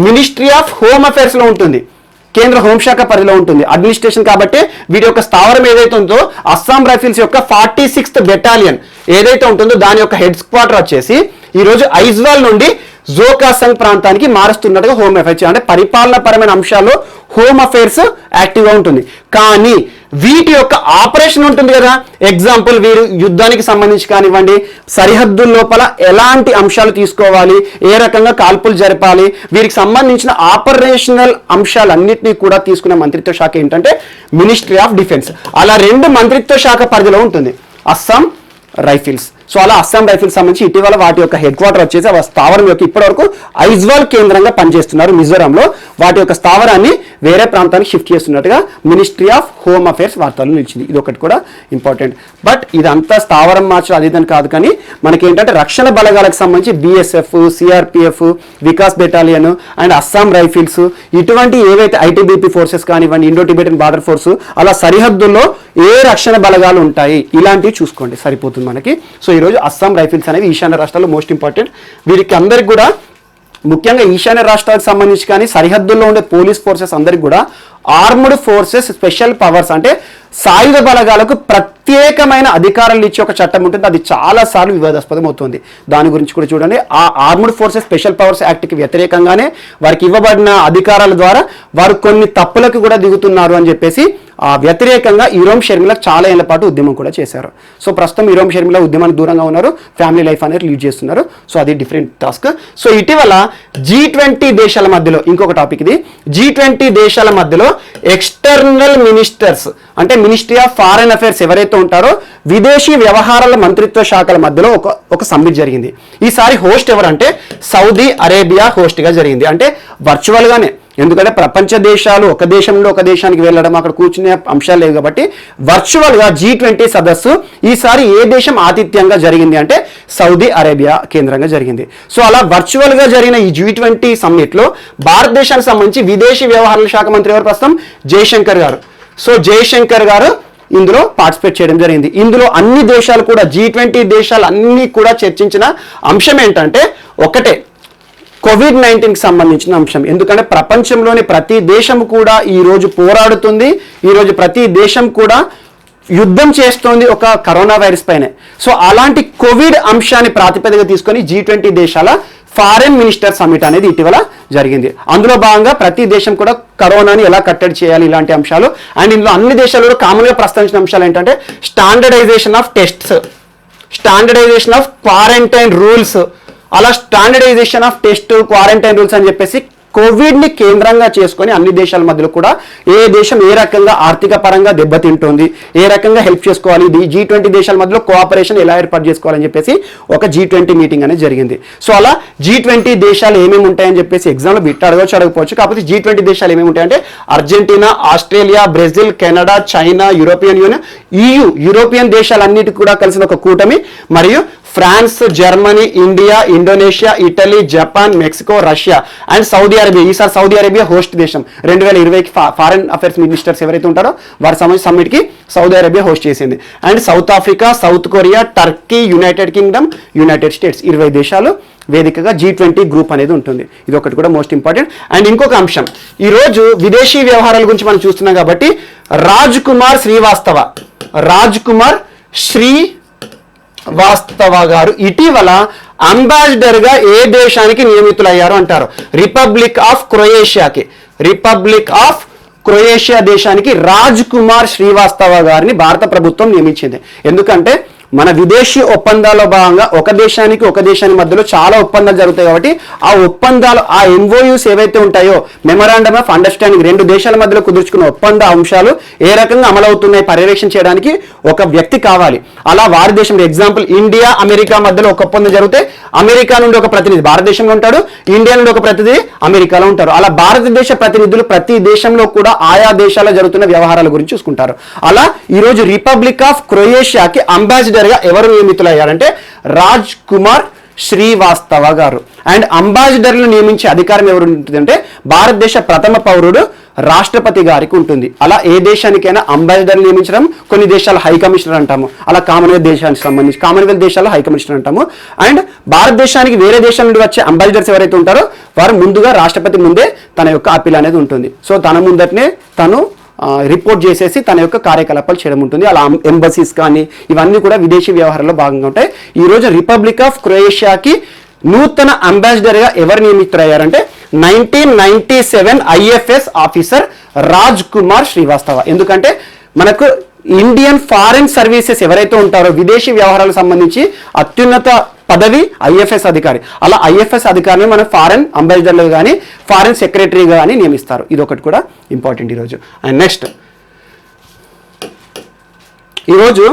మినిస్ట్రీ ఆఫ్ హోమ్ అఫైర్స్ లో ఉంటుంది, కేంద్ర హోంశాఖ పరిధిలో ఉంటుంది అడ్మినిస్ట్రేషన్. కాబట్టి వీటి యొక్క స్థావరం ఏదైతే ఉందో అస్సాం రైఫిల్స్ యొక్క 46th బెటాలియన్ ఏదైతే ఉంటుందో దాని యొక్క హెడ్ క్వార్టర్ వచ్చేసి ఈ రోజు ఐజ్వాల్ నుండి జోకాసంగ్ ప్రాంతానికి మారుస్తున్నట్టుగా హోమ్ అఫైర్స్, అంటే పరిపాలన పరమైన అంశాల్లో హోమ్ అఫైర్స్ యాక్టివ్గా ఉంటుంది. కానీ వీటి యొక్క ఆపరేషన్ ఉంటుంది కదా, ఎగ్జాంపుల్ వీరు యుద్ధానికి సంబంధించి కానివ్వండి, సరిహద్దుల లోపల ఎలాంటి అంశాలు తీసుకోవాలి, ఏ రకంగా కాల్పులు జరపాలి, వీరికి సంబంధించిన ఆపరేషనల్ అంశాలన్నింటినీ కూడా తీసుకునే మంత్రిత్వ శాఖ ఏంటంటే మినిస్ట్రీ ఆఫ్ డిఫెన్స్. అలా 2 మంత్రిత్వ శాఖ పరిధిలో ఉంటుంది అస్సాం రైఫిల్స్. సో అలా అస్సాం రైఫిల్స్ సంబంధించి ఇటీవల వాటి యొక్క హెడ్ క్వార్టర్ వచ్చేసి ఆ స్థావరం యొక్క ఇప్పటివరకు ఐజ్వాల్ కేంద్రంగా పనిచేస్తున్నారు మిజోరాంలో. వాటి యొక్క స్థావరాన్ని వేరే ప్రాంతానికి షిఫ్ట్ చేస్తున్నట్టుగా మినిస్ట్రీ ఆఫ్ హోమ్ అఫైర్స్ వార్తలు నిలిచింది. ఇది ఒకటి కూడా ఇంపార్టెంట్. బట్ ఇదంతా స్థావరం మార్చడం అది ఇదని కాదు, కానీ మనకి ఏంటంటే రక్షణ బలగాలకు సంబంధించి BSF, CRPF, Vikas battalion and Assam rifles, ఇటువంటి ఏవైతే ఐటీబీపీ ఫోర్సెస్ కానివ్వండి, ఇండో టిబెటన్ బార్డర్ ఫోర్స్, అలా సరిహద్దుల్లో ఏ రక్షణ బలగాలు ఉంటాయి ఇలాంటివి చూసుకోండి సరిపోతుంది మనకి. సో ఈరోజు అస్సాం రైఫిల్స్ అనేవి ఈశాన్య రాష్ట్రాల్లో మోస్ట్ ఇంపార్టెంట్. వీరికి అందరికి కూడా ముఖ్యంగా ఈశాన్య రాష్ట్రాలకు సంబంధించి కానీ సరిహద్దుల్లో ఉండే పోలీస్ ఫోర్సెస్ అందరికి కూడా ఆర్మ్డ్ ఫోర్సెస్ స్పెషల్ పవర్స్ అంటే సాయుధ బలగాలకు ప్రత్యేకమైన అధికారాలు ఇచ్చే ఒక చట్టం ఉంటుంది. అది చాలా సార్లు వివాదాస్పదం అవుతుంది. దాని గురించి కూడా చూడండి. ఆ ఆర్మ్డ్ ఫోర్సెస్ స్పెషల్ పవర్స్ యాక్ట్కి వ్యతిరేకంగానే వారికి ఇవ్వబడిన అధికారాల ద్వారా వారు కొన్ని తప్పులకు కూడా దిగుతున్నారు అని చెప్పేసి వ్యతిరేకంగా ఇరోమ్ షర్మిల చాలా ఏళ్ల పాటు ఉద్యమం కూడా చేశారు. సో ప్రస్తుతం ఇరోమ్ షర్మిల ఉద్యమానికి దూరంగా ఉన్నారు, ఫ్యామిలీ లైఫ్ అనేది లీడ్ చేస్తున్నారు. సో అది డిఫరెంట్ టాస్క్. సో ఇటీవల G20 దేశాల మధ్యలో ఇంకొక టాపిక్ ఇది. G20 దేశాల మధ్యలో ఎక్స్టర్నల్ మినిస్టర్స్ అంటే మినిస్ట్రీ ఆఫ్ ఫారెన్ అఫైర్స్ ఎవరైతే ఉంటారో విదేశీ వ్యవహారాల మంత్రిత్వ శాఖల మధ్యలో ఒక సమ్మిట్ జరిగింది. ఈసారి హోస్ట్ ఎవరంటే సౌదీ అరేబియా హోస్ట్గా జరిగింది. అంటే వర్చువల్గానే, ఎందుకంటే ప్రపంచ దేశాలు ఒక దేశంలో ఒక దేశానికి వెళ్ళడం అక్కడ కూర్చునే అంశాలు లేవు కాబట్టి వర్చువల్గా G20 సదస్సు ఈసారి ఏ దేశం ఆతిథ్యంగా జరిగింది అంటే సౌదీ అరేబియా కేంద్రంగా జరిగింది. సో అలా వర్చువల్గా జరిగిన ఈ G20 సమ్మిట్లో భారతదేశానికి సంబంధించి విదేశీ వ్యవహారాల శాఖ మంత్రి ఎవరు ప్రస్తుతం జయశంకర్ గారు. సో జయశంకర్ గారు ఇందులో పార్టిసిపేట్ చేయడం జరిగింది. ఇందులో అన్ని దేశాలు కూడా G20 దేశాలు అన్ని కూడా చర్చించిన అంశం ఏంటంటే ఒకటే, కోవిడ్-19కి సంబంధించిన అంశం. ఎందుకంటే ప్రపంచంలోని ప్రతి దేశం కూడా ఈరోజు పోరాడుతుంది, ఈరోజు ప్రతి దేశం కూడా యుద్ధం చేస్తోంది ఒక కరోనా వైరస్ పైనే. సో అలాంటి కోవిడ్ అంశాన్ని ప్రాతిపదిక తీసుకొని G20 దేశాల ఫారెన్ మినిస్టర్ సమ్మిట్ అనేది ఇటీవల జరిగింది. అందులో భాగంగా ప్రతి దేశం కూడా కరోనాని ఎలా కట్టడి చేయాలి ఇలాంటి అంశాలు. అండ్ ఇందులో అన్ని దేశాలు కూడా కామన్గా ప్రస్తావించిన అంశాలు ఏంటంటే standardization of tests, standardization of quarantine rules, అలా standardization of test quarantine rules అని చెప్పేసి కోవిడ్ని కేంద్రంగా చేసుకొని అన్ని దేశాల మధ్యలో కూడా ఏ దేశం ఏ రకంగా ఆర్థిక పరంగా దెబ్బతింటోంది, ఏ రకంగా హెల్ప్ చేసుకోవాలి, G20 దేశాల మధ్యలో కోఆపరేషన్ ఎలా ఏర్పాటు చేసుకోవాలని చెప్పేసి ఒక G20 మీటింగ్ అనేది జరిగింది. సో అలా G20 దేశాలు ఏమేమి ఉంటాయని చెప్పేసి ఎగ్జామ్లో బిట్ అడగవచ్చు అడగకపోవచ్చు. కాకపోతే G20 దేశాలు ఏమేమి ఉంటాయంటే Argentina, Australia, Brazil, Canada, China, European Union, EU European దేశాలన్నిటికీ కూడా కలిసిన ఒక కూటమి, మరియు France, Germany, India, Indonesia, Italy, Japan, Mexico, Russia and Saudi Arabia. ఈసారి సౌదీ అరేబియా హోస్ట్ దేశం. 2020కి ఫారెన్ అఫైర్స్ మినిస్టర్స్ ఎవరైతే ఉంటారో వారి సంబంధించిన సమ్మిట్కి సౌదీ అరేబియా హోస్ట్ చేసింది. And South Africa, South Korea, Turkey, United Kingdom, United States 20 దేశాలు వేదికగా G20 గ్రూప్ అనేది ఉంటుంది. ఇది ఒకటి కూడా మోస్ట్ ఇంపార్టెంట్. అండ్ ఇంకొక అంశం, ఈరోజు విదేశీ వ్యవహారాల గురించి మనం చూస్తున్నాం కాబట్టి రాజ్ కుమార్ శ్రీవాస్తవ గారు ఇటీవల అంబాసిడర్ గా ఏ దేశానికి నియమితులయ్యారు అంటారు? రిపబ్లిక్ ఆఫ్ క్రొయేషియా దేశానికి రాజ్ కుమార్ శ్రీవాస్తవ గారిని భారత ప్రభుత్వం నియమించింది. ఎందుకంటే మన విదేశీ ఒప్పందాల్లో భాగంగా ఒక దేశానికి మధ్యలో చాలా ఒప్పందాలు జరుగుతాయి కాబట్టి ఆ ఒప్పందాలు, ఆ MOUs ఏవైతే ఉంటాయో, మెమరాండమ్ ఆఫ్ అండర్స్టాండింగ్, రెండు దేశాల మధ్యలో కుదుర్చుకున్న ఒప్పంద అంశాలు ఏ రకంగా అమలవుతున్నాయి పర్యవేక్షణ చేయడానికి ఒక వ్యక్తి కావాలి. అలా వారి దేశంలో ఎగ్జాంపుల్ ఇండియా అమెరికా మధ్యలో ఒక ఒప్పందం జరిగితే అమెరికా నుండి ఒక ప్రతినిధి భారతదేశంలో ఉంటాడు, ఇండియా నుండి ఒక ప్రతినిధి అమెరికాలో ఉంటారు. అలా భారతదేశ ప్రతినిధులు ప్రతి దేశంలో కూడా ఆయా దేశాల్లో జరుగుతున్న వ్యవహారాల గురించి చూసుకుంటారు. అలా ఈరోజు రిపబ్లిక్ ఆఫ్ క్రొయేషియాకి అంబాసిడర్ గా ఎవరు నియమితులయ్యారంటే రాజ్ కుమార్ శ్రీవాస్తవ గారు. అండ్ అంబాసిడర్లు నియమించే అధికారం ఎవరు ఉంటుందంటే భారతదేశ ప్రథమ పౌరుడు రాష్ట్రపతి గారికి ఉంటుంది. అలా ఏ దేశానికైనా అంబాసిడర్ నియమించడం, కొన్ని దేశాల హై కమిషనర్ అంటాము. అలా కామన్వెల్త్ దేశానికి సంబంధించి కామన్వెల్త్ దేశాల్లో హై కమిషనర్ అంటాము. అండ్ భారతదేశానికి వేరే దేశం నుండి వచ్చే అంబాసిడర్స్ ఎవరైతే ఉంటారో వారు ముందుగా రాష్ట్రపతి ముందే తన యొక్క అప్పీల్ అనేది ఉంటుంది. సో తన ముందటనే తను రిపోర్ట్ చేసేసి తన యొక్క కార్యకలాపాలు చేయడం ఉంటుంది. అలా ఎంబసీస్ కానీ ఇవన్నీ కూడా విదేశీ వ్యవహారాల్లో భాగంగా ఉంటాయి. ఈరోజు రిపబ్లిక్ ఆఫ్ క్రొయేషియాకి నూతన అంబాసిడర్గా ఎవరు నియమితులయ్యారంటే 1997 IFS ఆఫీసర్ రాజ్ కుమార్ శ్రీవాస్తవ. ఎందుకంటే మనకు ఇండియన్ ఫారెన్ సర్వీసెస్ ఎవరైతే ఉంటారో విదేశీ వ్యవహారాలకు సంబంధించి అత్యున్నత పదవి IFS అధికారి. అలా IFS అధికారిని మనం ఫారెన్ అంబాసిడర్లు కానీ ఫారెన్ సెక్రటరీగా కానీ నియమిస్తారు. ఇది ఒకటి కూడా ఇంపార్టెంట్ ఈరోజు. అండ్ నెక్స్ట్ ఈరోజు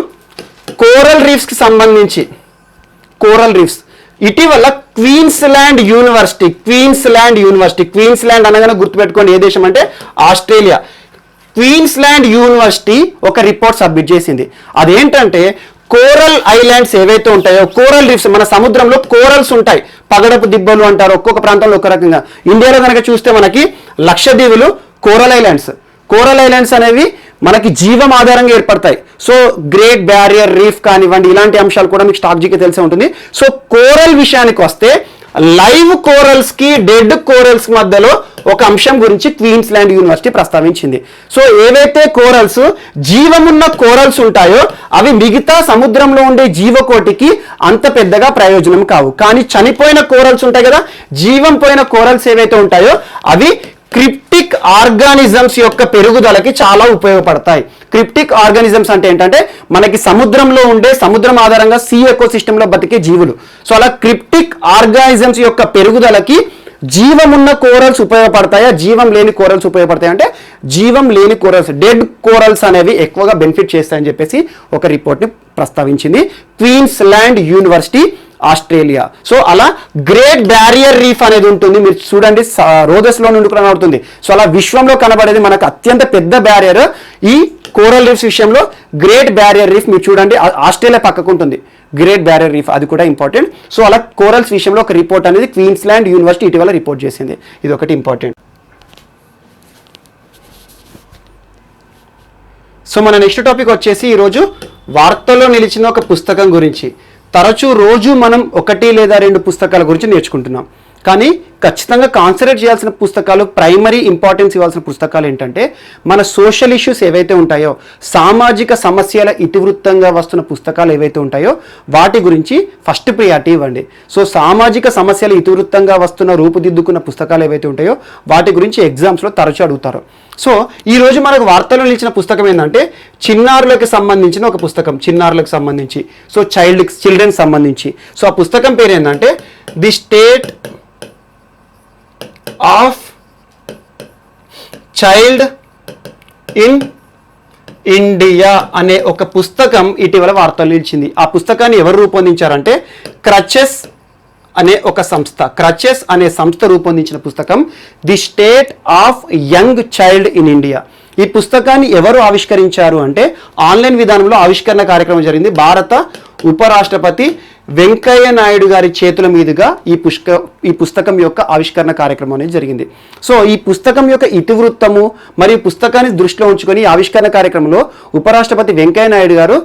కోరల్ రీఫ్స్కి సంబంధించి ఇటీవల క్వీన్స్లాండ్ యూనివర్సిటీ అనగానే గుర్తుపెట్టుకోండి ఏ దేశం అంటే ఆస్ట్రేలియా. క్వీన్స్లాండ్ యూనివర్సిటీ ఒక రిపోర్ట్ సబ్మిట్ చేసింది. అదేంటంటే కోరల్ ఐలాండ్స్ ఏవైతే ఉంటాయో, కోరల్ రీఫ్స్, మన సముద్రంలో కోరల్స్ ఉంటాయి, పగడపు దిబ్బలు అంటారు, ఒక్కొక్క ప్రాంతంలో ఒక్క రకంగా. ఇండియాలో కనుక చూస్తే మనకి లక్షద్వీపులు కోరల్ ఐలాండ్స్ అనేవి మనకి జీవం ఆధారంగా ఏర్పడతాయి. సో గ్రేట్ బ్యారియర్ రీఫ్ కానివ్వండి, ఇలాంటి అంశాలు కూడా మీకు స్టాక్ జీకే తెలిసే ఉంటుంది. సో కోరల్ విషయానికి వస్తే లైవ్ కోరల్స్ కి డెడ్ కోరల్స్ మధ్యలో ఒక అంశం గురించి క్వీన్స్లాండ్ యూనివర్సిటీ ప్రస్తావించింది. సో ఏవైతే కోరల్స్ జీవమున్న కోరల్స్ ఉంటాయో అవి మిగతా సముద్రంలో ఉండే జీవకోటికి అంత పెద్దగా ప్రయోజనం కావు. కానీ చనిపోయిన కోరల్స్ ఉంటాయి కదా, జీవం పోయిన కోరల్స్ ఏవైతే ఉంటాయో అవి క్రిప్టిక్ ఆర్గానిజమ్స్ యొక్క పెరుగుదలకి చాలా ఉపయోగపడతాయి. క్రిప్టిక్ ఆర్గానిజమ్స్ అంటే ఏంటంటే మనకి సముద్రంలో ఉండే, సముద్రం ఆధారంగా సీ ఎకో సిస్టంలో బతికే జీవులు. సో అలా క్రిప్టిక్ ఆర్గానిజమ్స్ యొక్క పెరుగుదలకి జీవమున్న కోరల్స్ ఉపయోగపడతాయా, జీవం లేని కోరల్స్ ఉపయోగపడతాయి అంటే జీవం లేని కోరల్స్, డెడ్ కోరల్స్ అనేవి ఎక్కువగా బెనిఫిట్ చేస్తాయని చెప్పేసి ఒక రిపోర్ట్ని ప్రస్తావించింది క్వీన్స్లాండ్ యూనివర్సిటీ ఆస్ట్రేలియా. సో అలా గ్రేట్ బ్యారియర్ రీఫ్ అనేది ఉంటుంది. మీరు చూడండి రోదస్లో నుండి కనబడుతుంది. సో అలా విశ్వంలో కనబడేది మనకు అత్యంత పెద్ద బ్యారియర్ ఈ కోరల్ రీఫ్స్ విషయంలో గ్రేట్ బ్యారియర్ రీఫ్. మీరు చూడండి ఆస్ట్రేలియా పక్కకు ఉంటుంది గ్రేట్ బ్యారియర్ రీఫ్, అది కూడా ఇంపార్టెంట్. సో అలా కోరల్స్ విషయంలో ఒక రిపోర్ట్ అనేది క్వీన్స్లాండ్ యూనివర్సిటీ ఇటీవల రిపోర్ట్ చేసింది. ఇది ఒకటి ఇంపార్టెంట్. సో మన నెక్స్ట్ టాపిక్ వచ్చేసి ఈరోజు వార్తల్లో నిలిచిన ఒక పుస్తకం గురించి. తరచూ రోజు మనం 1 లేదా 2 పుస్తకాల గురించి నేర్చుకుంటున్నాం. కానీ ఖచ్చితంగా కాన్సన్ట్రేట్ చేయాల్సిన పుస్తకాలు, ప్రైమరీ ఇంపార్టెన్స్ ఇవ్వాల్సిన పుస్తకాలు ఏంటంటే మన సోషల్ ఇష్యూస్ ఏవైతే ఉంటాయో, సామాజిక సమస్యల ఇతివృత్తంగా వస్తున్న పుస్తకాలు ఏవైతే ఉంటాయో వాటి గురించి ఫస్ట్ ప్రియారిటీ ఇవ్వండి. సో సామాజిక సమస్యల ఇతివృత్తంగా వస్తున్న రూపుదిద్దుకున్న పుస్తకాలు ఏవైతే ఉంటాయో వాటి గురించి ఎగ్జామ్స్లో తరచూ అడుగుతారు. సో ఈరోజు మనకు వార్తల్లో నిలిచిన పుస్తకం ఏంటంటే చిన్నారులకు సంబంధించిన ఒక పుస్తకం, చిన్నారులకు సంబంధించి, సో చిల్డ్రన్స్ సంబంధించి. సో ఆ పుస్తకం పేరు ఏంటంటే the state of child in India అనే ఒక పుస్తకం ఇటీవల వార్తలు నిలిచింది. ఆ పుస్తకాన్ని ఎవరు రూపొందించారంటే క్రచెస్ అనే సంస్థ రూపొందించిన పుస్తకం the state of young child in India. ఈ పుస్తకాన్ని ఎవరు ఆవిష్కరించారు అంటే ఆన్లైన్ విధానంలో ఆవిష్కరణ కార్యక్రమం జరిగింది. భారత ఉపరాష్ట్రపతి వెంకయ్య నాయుడు గారి చేతుల మీదుగా ఈ పుస్తకం యొక్క ఆవిష్కరణ కార్యక్రమం అనేది జరిగింది. సో ఈ పుస్తకం యొక్క ఇతివృత్తము మరియు పుస్తకాన్ని దృష్టిలో ఉంచుకొని ఆవిష్కరణ కార్యక్రమంలో ఉపరాష్ట్రపతి వెంకయ్య నాయుడు గారు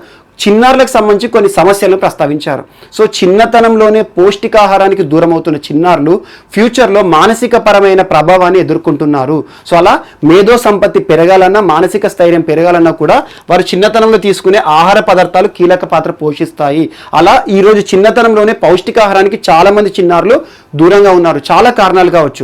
చిన్నారులకు సంబంధించి కొన్ని సమస్యలను ప్రస్తావించారు. సో చిన్నతనంలోనే పౌష్టికాహారానికి దూరం అవుతున్న చిన్నారులు ఫ్యూచర్లో మానసిక పరమైన ప్రభావాన్ని ఎదుర్కొంటున్నారు. సో అలా మేధో సంపత్తి పెరగాలన్నా, మానసిక స్థైర్యం పెరగాలన్నా కూడా వారు చిన్నతనంలో తీసుకునే ఆహార పదార్థాలు కీలక పాత్ర పోషిస్తాయి. అలా ఈరోజు చిన్నతనంలోనే పౌష్టికాహారానికి చాలామంది చిన్నారులు దూరంగా ఉన్నారు. చాలా కారణాలు కావచ్చు.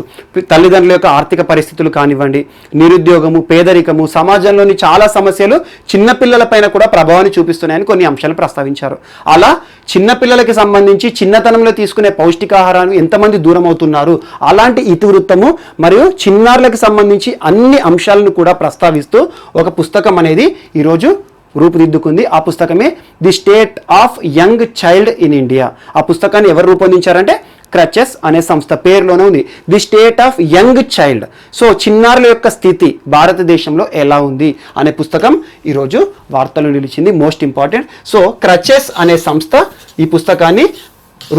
తల్లిదండ్రుల యొక్క ఆర్థిక పరిస్థితులు కానివ్వండి, నిరుద్యోగము, పేదరికము, సమాజంలోని చాలా సమస్యలు చిన్నపిల్లల పైన కూడా ప్రభావాన్ని చూపిస్తున్నాయని ఇంపార్టెంట్ కొన్ని అంశాలు ప్రస్తావించారు. అలా చిన్నపిల్లలకి సంబంధించి చిన్నతనంలో తీసుకునే పౌష్టికాహారాన్ని ఎంతమంది దూరం అవుతున్నారు, అలాంటి ఇతివృత్తము మరియు చిన్నారులకు సంబంధించి అన్ని అంశాలను కూడా ప్రస్తావిస్తూ ఒక పుస్తకం అనేది ఈరోజు రూపుదిద్దుకుంది. ఆ పుస్తకమే the state of young child in India. ఆ పుస్తకాన్ని ఎవరు రూపొందించారంటే క్రచెస్ అనే సంస్థ పేరులోనే ఉంది, the state of young child. So చిన్నారుల యొక్క స్థితి భారతదేశంలో ఎలా ఉంది అనే పుస్తకం ఈరోజు వార్తలు నిలిచింది, మోస్ట్ ఇంపార్టెంట్. సో క్రచెస్ అనే సంస్థ ఈ పుస్తకాన్ని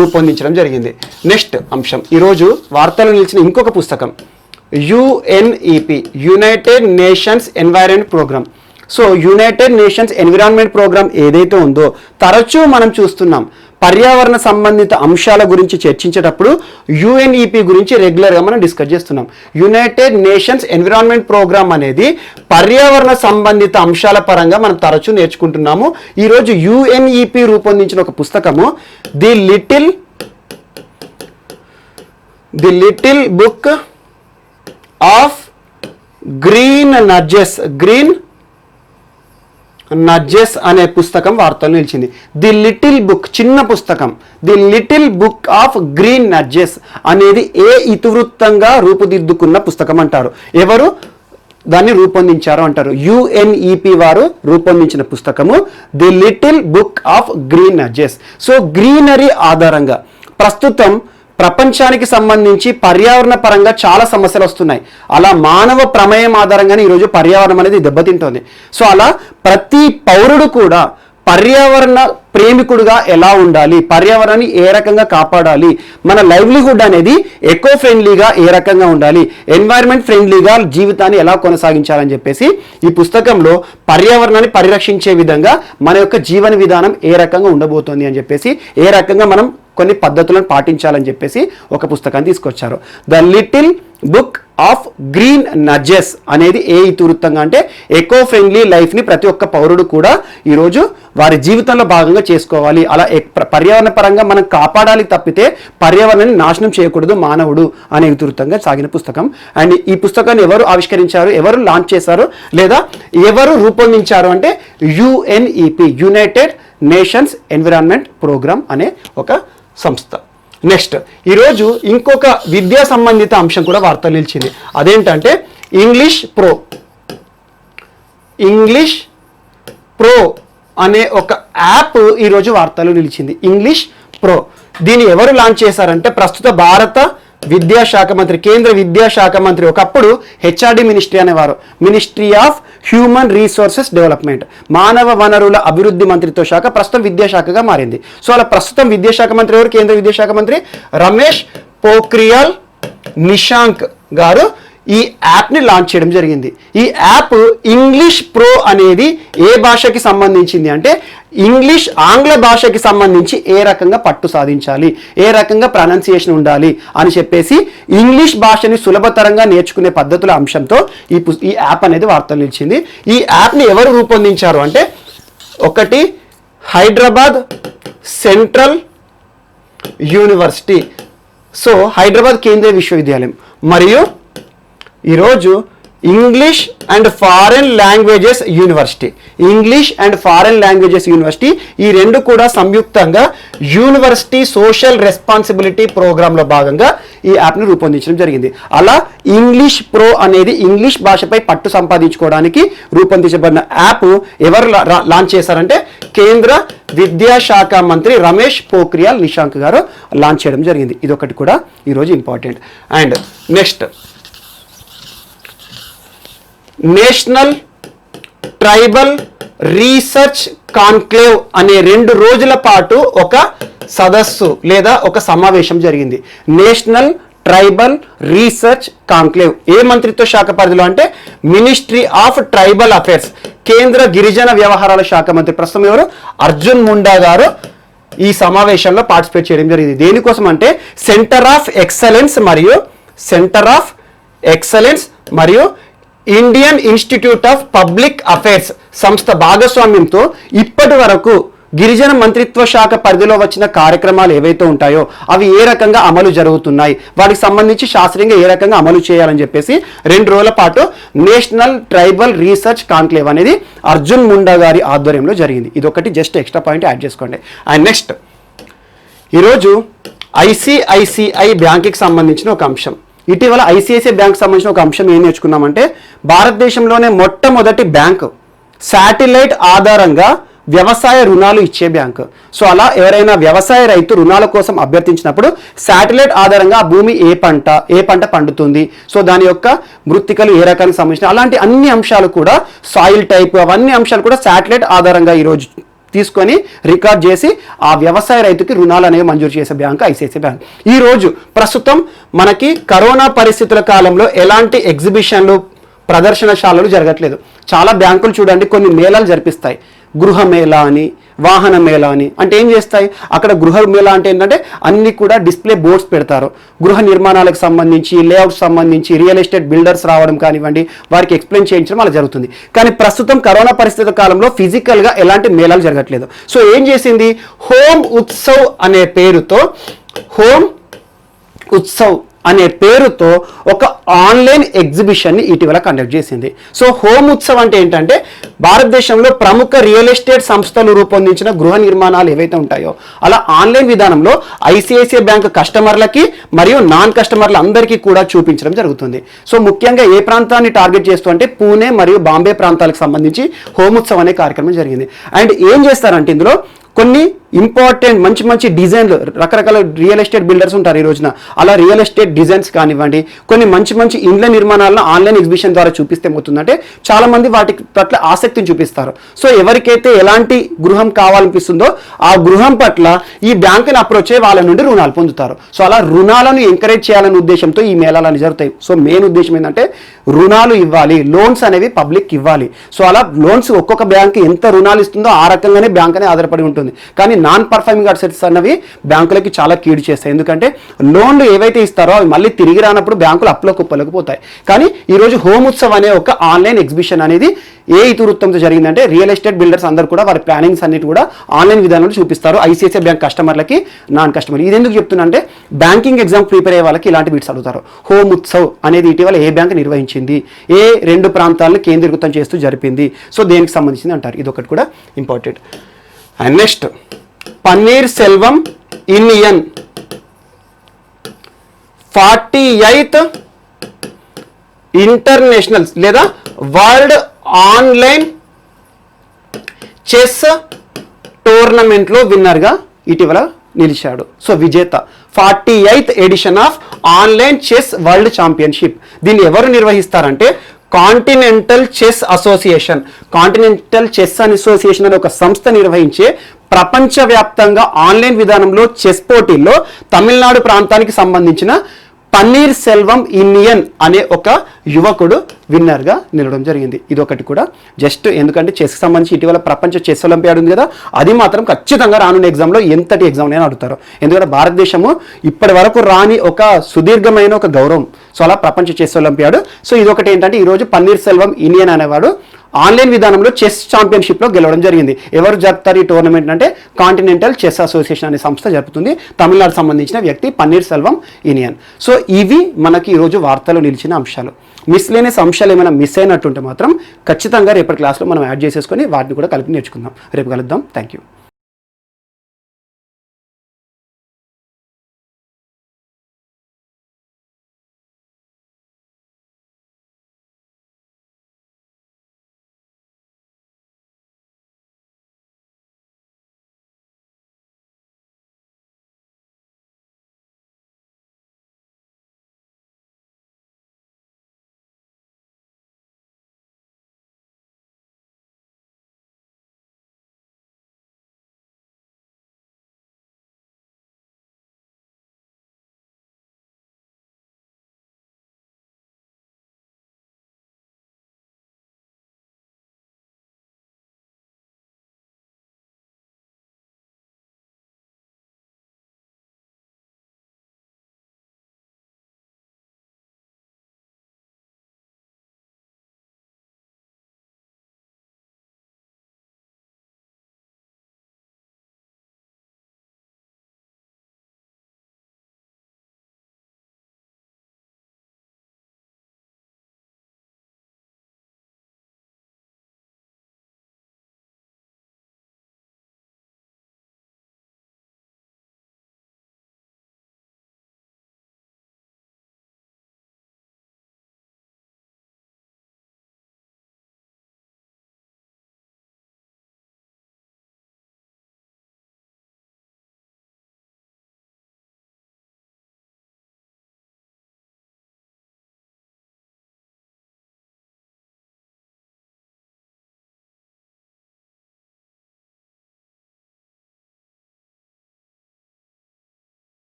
రూపొందించడం జరిగింది. నెక్స్ట్ అంశం, ఈరోజు వార్తలు నిలిచిన ఇంకొక పుస్తకం UNEP, united nations environment programme. So united nations environment programme ఏదైతే ఉందో తరచూ మనం చూస్తున్నాం, పర్యావరణ సంబంధిత అంశాల గురించి చర్చించేటప్పుడు యుఎన్ఈపి గురించి రెగ్యులర్గా మనం డిస్కస్ చేస్తున్నాం. యునైటెడ్ నేషన్స్ ఎన్విరాన్మెంట్ ప్రోగ్రామ్ అనేది పర్యావరణ సంబంధిత అంశాల పరంగా మనం తరచూ నేర్చుకుంటున్నాము. ఈరోజు యుఎన్ఈపి రూపొందించిన ఒక పుస్తకము the little book of green నడ్జెస్ అనే పుస్తకం వార్తలు నిలిచింది. ది లిటిల్ బుక్, చిన్న పుస్తకం, the little book of green నడ్జెస్ అనేది ఏ ఇతివృత్తంగా రూపుదిద్దుకున్న పుస్తకం అంటారు, ఎవరు దాన్ని రూపొందించారు అంటారు. యుఎన్ఈపి వారు రూపొందించిన పుస్తకము the little book of green నడ్జెస్. So greenery ఆధారంగా ప్రస్తుతం ప్రపంచానికి సంబంధించి పర్యావరణ పరంగా చాలా సమస్యలు వస్తున్నాయి. అలా మానవ ప్రమేయం ఆధారంగానే ఈరోజు పర్యావరణం అనేది దెబ్బతింటోంది. సో అలా ప్రతి పౌరుడు కూడా పర్యావరణ ప్రేమికుడుగా ఎలా ఉండాలి, పర్యావరణాన్ని ఏ రకంగా కాపాడాలి, మన లైవ్లీహుడ్ అనేది ఎకో ఫ్రెండ్లీగా ఏ రకంగా ఉండాలి, ఎన్వైరన్మెంట్ ఫ్రెండ్లీగా జీవితాన్ని ఎలా కొనసాగించాలని చెప్పేసి ఈ పుస్తకంలో పర్యావరణాన్ని పరిరక్షించే విధంగా మన యొక్క జీవన విధానం ఏ రకంగా ఉండబోతోంది అని చెప్పేసి, ఏ రకంగా మనం కొన్ని పద్ధతులను పాటించాలని చెప్పేసి ఒక పుస్తకాన్ని తీసుకొచ్చారు. The little book of green నడ్జెస్ అనేది ఏ ఇతివృత్తంగా అంటే ఎకో ఫ్రెండ్లీ లైఫ్ని ప్రతి ఒక్క పౌరుడు కూడా ఈరోజు వారి జీవితంలో భాగంగా చేసుకోవాలి, అలా పర్యావరణ పరంగా మనం కాపాడాలి తప్పితే పర్యావరణాన్ని నాశనం చేయకూడదు మానవుడు అనే ఇతివృత్తంగా సాగిన పుస్తకం. అండ్ ఈ పుస్తకాన్ని ఎవరు ఆవిష్కరించారు, ఎవరు లాంచ్ చేశారు, లేదా ఎవరు రూపొందించారు అంటే UNEP, united nations environment programme అనే ఒక సంస్థ. నెక్స్ట్ ఈరోజు ఇంకొక విద్యా సంబంధిత అంశం కూడా వార్తలు నిలిచింది. అదేంటంటే ఇంగ్లీష్ ప్రో అనే ఒక యాప్ ఈరోజు వార్తలు నిలిచింది. ఇంగ్లీష్ ప్రో, దీన్ని ఎవరు లాంచ్ చేశారంటే ప్రస్తుత భారత విద్యాశాఖ మంత్రి, కేంద్ర విద్యాశాఖ మంత్రి, ఒకప్పుడు హెచ్ఆర్డి మినిస్ట్రీ అనేవారు, ministry of human resources development, మానవ వనరుల అభివృద్ధి మంత్రిత్వ శాఖ ప్రస్తుతం విద్యాశాఖగా మారింది. సో అలా ప్రస్తుతం విద్యాశాఖ మంత్రి ఎవరు, కేంద్ర విద్యాశాఖ మంత్రి రమేష్ పోఖ్రియాల్ నిశాంక్ గారు ఈ యాప్ని లాంచ్ చేయడం జరిగింది. ఈ యాప్ ఇంగ్లీష్ ప్రో అనేది ఏ భాషకి సంబంధించింది అంటే ఇంగ్లీష్, ఆంగ్ల భాషకి సంబంధించి ఏ రకంగా పట్టు సాధించాలి, ఏ రకంగా ప్రొనౌన్సియేషన్ ఉండాలి అని చెప్పేసి ఇంగ్లీష్ భాషని సులభతరంగా నేర్చుకునే పద్ధతుల అంశంతో ఈ యాప్ అనేది వార్తలు నిలిచింది. ఈ యాప్ని ఎవరు రూపొందించారు అంటే ఒకటి Hyderabad central university, so Hyderabad కేంద్రీయ విశ్వవిద్యాలయం, మరియు ఈరోజు English and foreign languages university, English and foreign languages university, ఈ రెండు కూడా సంయుక్తంగా యూనివర్సిటీ సోషల్ రెస్పాన్సిబిలిటీ ప్రోగ్రాంలో భాగంగా ఈ యాప్ని రూపొందించడం జరిగింది. అలా ఇంగ్లీష్ ప్రో అనేది ఇంగ్లీష్ భాషపై పట్టు సంపాదించుకోవడానికి రూపొందించబడిన యాప్ ఎవరు లాంచ్ చేశారంటే కేంద్ర విద్యాశాఖ మంత్రి రమేష్ పోఖ్రియాల్ నిశాంక్ గారు లాంచ్ చేయడం జరిగింది. ఇదొకటి కూడా ఈరోజు important. And next national tribal research conclave అనే 2 రోజుల పాటు ఒక సదస్సు లేదా ఒక సమావేశం జరిగింది. నేషనల్ ట్రైబల్ రీసెర్చ్ కాన్క్లేవ్ ఏ మంత్రిత్వ శాఖ పరిధిలో అంటే మినిస్ట్రీ ఆఫ్ ట్రైబల్ అఫైర్స్, కేంద్ర గిరిజన వ్యవహారాల శాఖ మంత్రి ప్రస్తుతం ఎవరు అర్జున్ ముండా గారు ఈ సమావేశంలో పార్టిసిపేట్ చేయడం జరిగింది. దేనికోసం అంటే సెంటర్ ఆఫ్ ఎక్సలెన్స్ మరియు Indian institute of public affairs సంస్థ భాగస్వామ్యంతో ఇప్పటి వరకు గిరిజన మంత్రిత్వ శాఖ పరిధిలో వచ్చిన కార్యక్రమాలు ఏవైతే ఉంటాయో అవి ఏ రకంగా అమలు జరుగుతున్నాయి, వాటికి సంబంధించి శాస్త్రీయంగా ఏ రకంగా అమలు చేయాలని చెప్పేసి 2 రోజుల పాటు నేషనల్ ట్రైబల్ రీసెర్చ్ కాన్క్లేవ్ అనేది అర్జున్ ముండా గారి ఆధ్వర్యంలో జరిగింది. ఇది ఒకటి జస్ట్ ఎక్స్ట్రా పాయింట్ యాడ్ చేసుకోండి. అండ్ నెక్స్ట్ ఈరోజు ఐసిఐసిఐ బ్యాంక్కి సంబంధించిన ఒక అంశం, ఇటీవల ఐసిఐసిఐ బ్యాంక్ సంబంధించిన ఒక అంశం ఏం నేర్చుకున్నామంటే భారతదేశంలోనే మొట్టమొదటి బ్యాంకు శాటిలైట్ ఆధారంగా వ్యవసాయ రుణాలు ఇచ్చే బ్యాంకు. సో అలా ఎవరైనా వ్యవసాయ రైతు రుణాల కోసం అభ్యర్థించినప్పుడు శాటిలైట్ ఆధారంగా ఆ భూమి ఏ పంట పండుతుంది, సో దాని యొక్క మృత్తికలు ఏ రకానికి సంబంధించిన అలాంటి అన్ని అంశాలు కూడా సాయిల్ టైప్ అవన్నీ అంశాలు కూడా శాటిలైట్ ఆధారంగా ఈరోజు తీసుకొని రికార్డ్ చేసి ఆ వ్యవసాయ రైతుకి రుణాలు అనేవి మంజూరు చేసే బ్యాంకు ఐసిఐసిఐ బ్యాంక్. ఈరోజు ప్రస్తుతం మనకి కరోనా పరిస్థితుల కాలంలో ఎలాంటి ఎగ్జిబిషన్లు ప్రదర్శనశాలలు జరగట్లేదు. చాలా బ్యాంకులు చూడండి కొన్ని మేళాలు జరిపిస్తాయి, గృహ మేళా అని, వాహన మేళా అని. అంటే ఏం చేస్తాయి అక్కడ గృహ మేళా అంటే ఏంటంటే అన్ని కూడా డిస్ప్లే బోర్డ్స్ పెడతారు, గృహ నిర్మాణాలకు సంబంధించి లేఅవుట్ సంబంధించి రియల్ ఎస్టేట్ బిల్డర్స్ రావడం కానివ్వండి వారికి ఎక్స్ప్లెయిన్ చేయించడం అలా జరుగుతుంది. కానీ ప్రస్తుతం కరోనా పరిస్థితుల కాలంలో ఫిజికల్గా ఎలాంటి మేళాలు జరగట్లేదు. సో ఏం చేసింది హోమ్ ఉత్సవ్ అనే పేరుతో ఒక ఆన్లైన్ ఎగ్జిబిషన్ని ఇటీవల కండక్ట్ చేసింది. సో హోమ్ ఉత్సవ్ అంటే ఏంటంటే భారతదేశంలో ప్రముఖ రియల్ ఎస్టేట్ సంస్థలు రూపొందించిన గృహ నిర్మాణాలు ఏవైతే ఉంటాయో అలా ఆన్లైన్ విధానంలో ఐసిఐసిఐ బ్యాంక్ కస్టమర్లకి మరియు నాన్ కస్టమర్ల అందరికీ కూడా చూపించడం జరుగుతుంది. సో ముఖ్యంగా ఏ ప్రాంతాన్ని టార్గెట్ చేస్తూ అంటే పూణే మరియు బాంబే ప్రాంతాలకు సంబంధించి హోమ్ ఉత్సవ్ అనే కార్యక్రమం జరిగింది. అండ్ ఏం చేస్తారంటే ఇందులో కొన్ని ఇంపార్టెంట్ మంచి డిజైన్లు రకరకాల రియల్ ఎస్టేట్ బిల్డర్స్ ఉంటారు ఈ రోజున, అలా రియల్ ఎస్టేట్ డిజైన్స్ కానివ్వండి కొన్ని మంచి ఇండ్ల నిర్మాణాలను ఆన్లైన్ ఎగ్జిబిషన్ ద్వారా చూపిస్తే ఏమవుతుందంటే చాలా మంది వాటి పట్ల ఆసక్తిని చూపిస్తారు. సో ఎవరికైతే ఎలాంటి గృహం కావాలనిపిస్తుందో ఆ గృహం పట్ల ఈ బ్యాంకుని అప్రోచ్ అయ్యి వాళ్ళ నుండి రుణాలు పొందుతారు. సో అలా రుణాలను ఎంకరేజ్ చేయాలనే ఉద్దేశంతో ఈ మేళాలు జరుగుతాయి. సో మెయిన్ ఉద్దేశం ఏంటంటే రుణాలు ఇవ్వాలి, లోన్స్ అనేవి పబ్లిక్ ఇవ్వాలి. సో అలా లోన్స్ ఒక్కొక్క బ్యాంక్ ఎంత రుణాలు ఇస్తుందో ఆ రకంగానే బ్యాంక్ అనేది ఆధారపడి ఉంటుంది. కానీ నాన్ పర్ఫార్మింగ్ అసెట్స్ అన్నవి బ్యాంకులకి చాలా కీడు చేస్తాయి. ఎందుకంటే లోన్లు ఏవైతే ఇస్తారో అవి మళ్ళీ తిరిగి రానప్పుడు బ్యాంకులు అప్పులో కుప్పలకు పోతాయి. కానీ ఈరోజు హోమ్ ఉత్సవ్ అనే ఒక ఆన్లైన్ ఎగ్జిబిషన్ అనేది ఏ ఇతివృత్తంతో జరిగిందంటే రియల్ ఎస్టేట్ బిల్డర్స్ అందరూ కూడా వారి ప్లానింగ్స్ అన్నిటి కూడా ఆన్లైన్ విధానంలో చూపిస్తారు ఐసిఐసిఐ బ్యాంక్ కస్టమర్లకి నాన్ కస్టమర్. ఇది ఎందుకు చెప్తున్నా అంటే బ్యాంకింగ్ ఎగ్జామ్ ప్రిపేర్ అయ్యే వాళ్ళకి ఇలాంటి బిట్స్ అడుగుతారు. హోమ్ ఉత్సవ్ అనేది ఇటీవల ఏ బ్యాంక్ నిర్వహించింది, ఏ 2 ప్రాంతాలను కేంద్రీకృతం చేస్తూ జరిపింది, సో దేనికి సంబంధించింది అంటారు. ఇది ఒకటి కూడా important. And next Panneer Selvam Indian 48th international లేదా వరల్డ్ ఆన్లైన్ చెస్ టోర్నమెంట్లో విన్నర్గా ఇటీవల నిలిచాడు. సో విజేత 48th edition of online chess world championship. దీన్ని ఎవరు నిర్వహిస్తారంటే కాంటినెంటల్ చెస్ అసోసియేషన్ అనే ఒక సంస్థ నిర్వహించే ప్రపంచవ్యాప్తంగా ఆన్లైన్ విధానంలో చెస్ పోటీల్లో తమిళనాడు ప్రాంతానికి సంబంధించిన పన్నీర్ సెల్వం ఇండియన్ అనే ఒక యువకుడు విన్నర్గా నిలవడం జరిగింది. ఇది ఒకటి కూడా జస్ట్ ఎందుకంటే చెస్కి సంబంధించి ఇటీవల ప్రపంచ చెస్ ఒలింపియాడ్ ఉంది కదా, అది మాత్రం ఖచ్చితంగా రానున్న ఎగ్జామ్లో ఎంతటి ఎగ్జామ్ అయినా అడుగుతారు. ఎందుకంటే భారతదేశము ఇప్పటి వరకు రాని ఒక సుదీర్ఘమైన ఒక గౌరవం. సో అలా ప్రపంచ చెస్ ఒలింపియాడ్. సో ఇది ఒకటి ఏంటంటే ఈరోజు పన్నీర్ సెల్వం ఇండియన్ అనేవాడు ఆన్లైన్ విధానంలో చెస్ ఛాంపియన్షిప్లో గెలవడం జరిగింది. ఎవరు జరుపుతారు ఈ టోర్నమెంట్ అంటే కాంటినెంటల్ చెస్ అసోసియేషన్ అనే సంస్థ జరుపుతుంది. తమిళనాడు సంబంధించిన వ్యక్తి పన్నీర్ సెల్వం ఇండియన్. సో ఇవి మనకి ఈరోజు వార్తలు నిలిచిన అంశాలు. మిస్లేనియస్ అంశాలు ఏమైనా మిస్ అయినట్టుంటే మాత్రం ఖచ్చితంగా రేపటి క్లాస్లో మనం యాడ్ చేసేసుకొని వాటిని కూడా కలిపి నేర్చుకుందాం. రేపు కలుద్దాం. Thank you.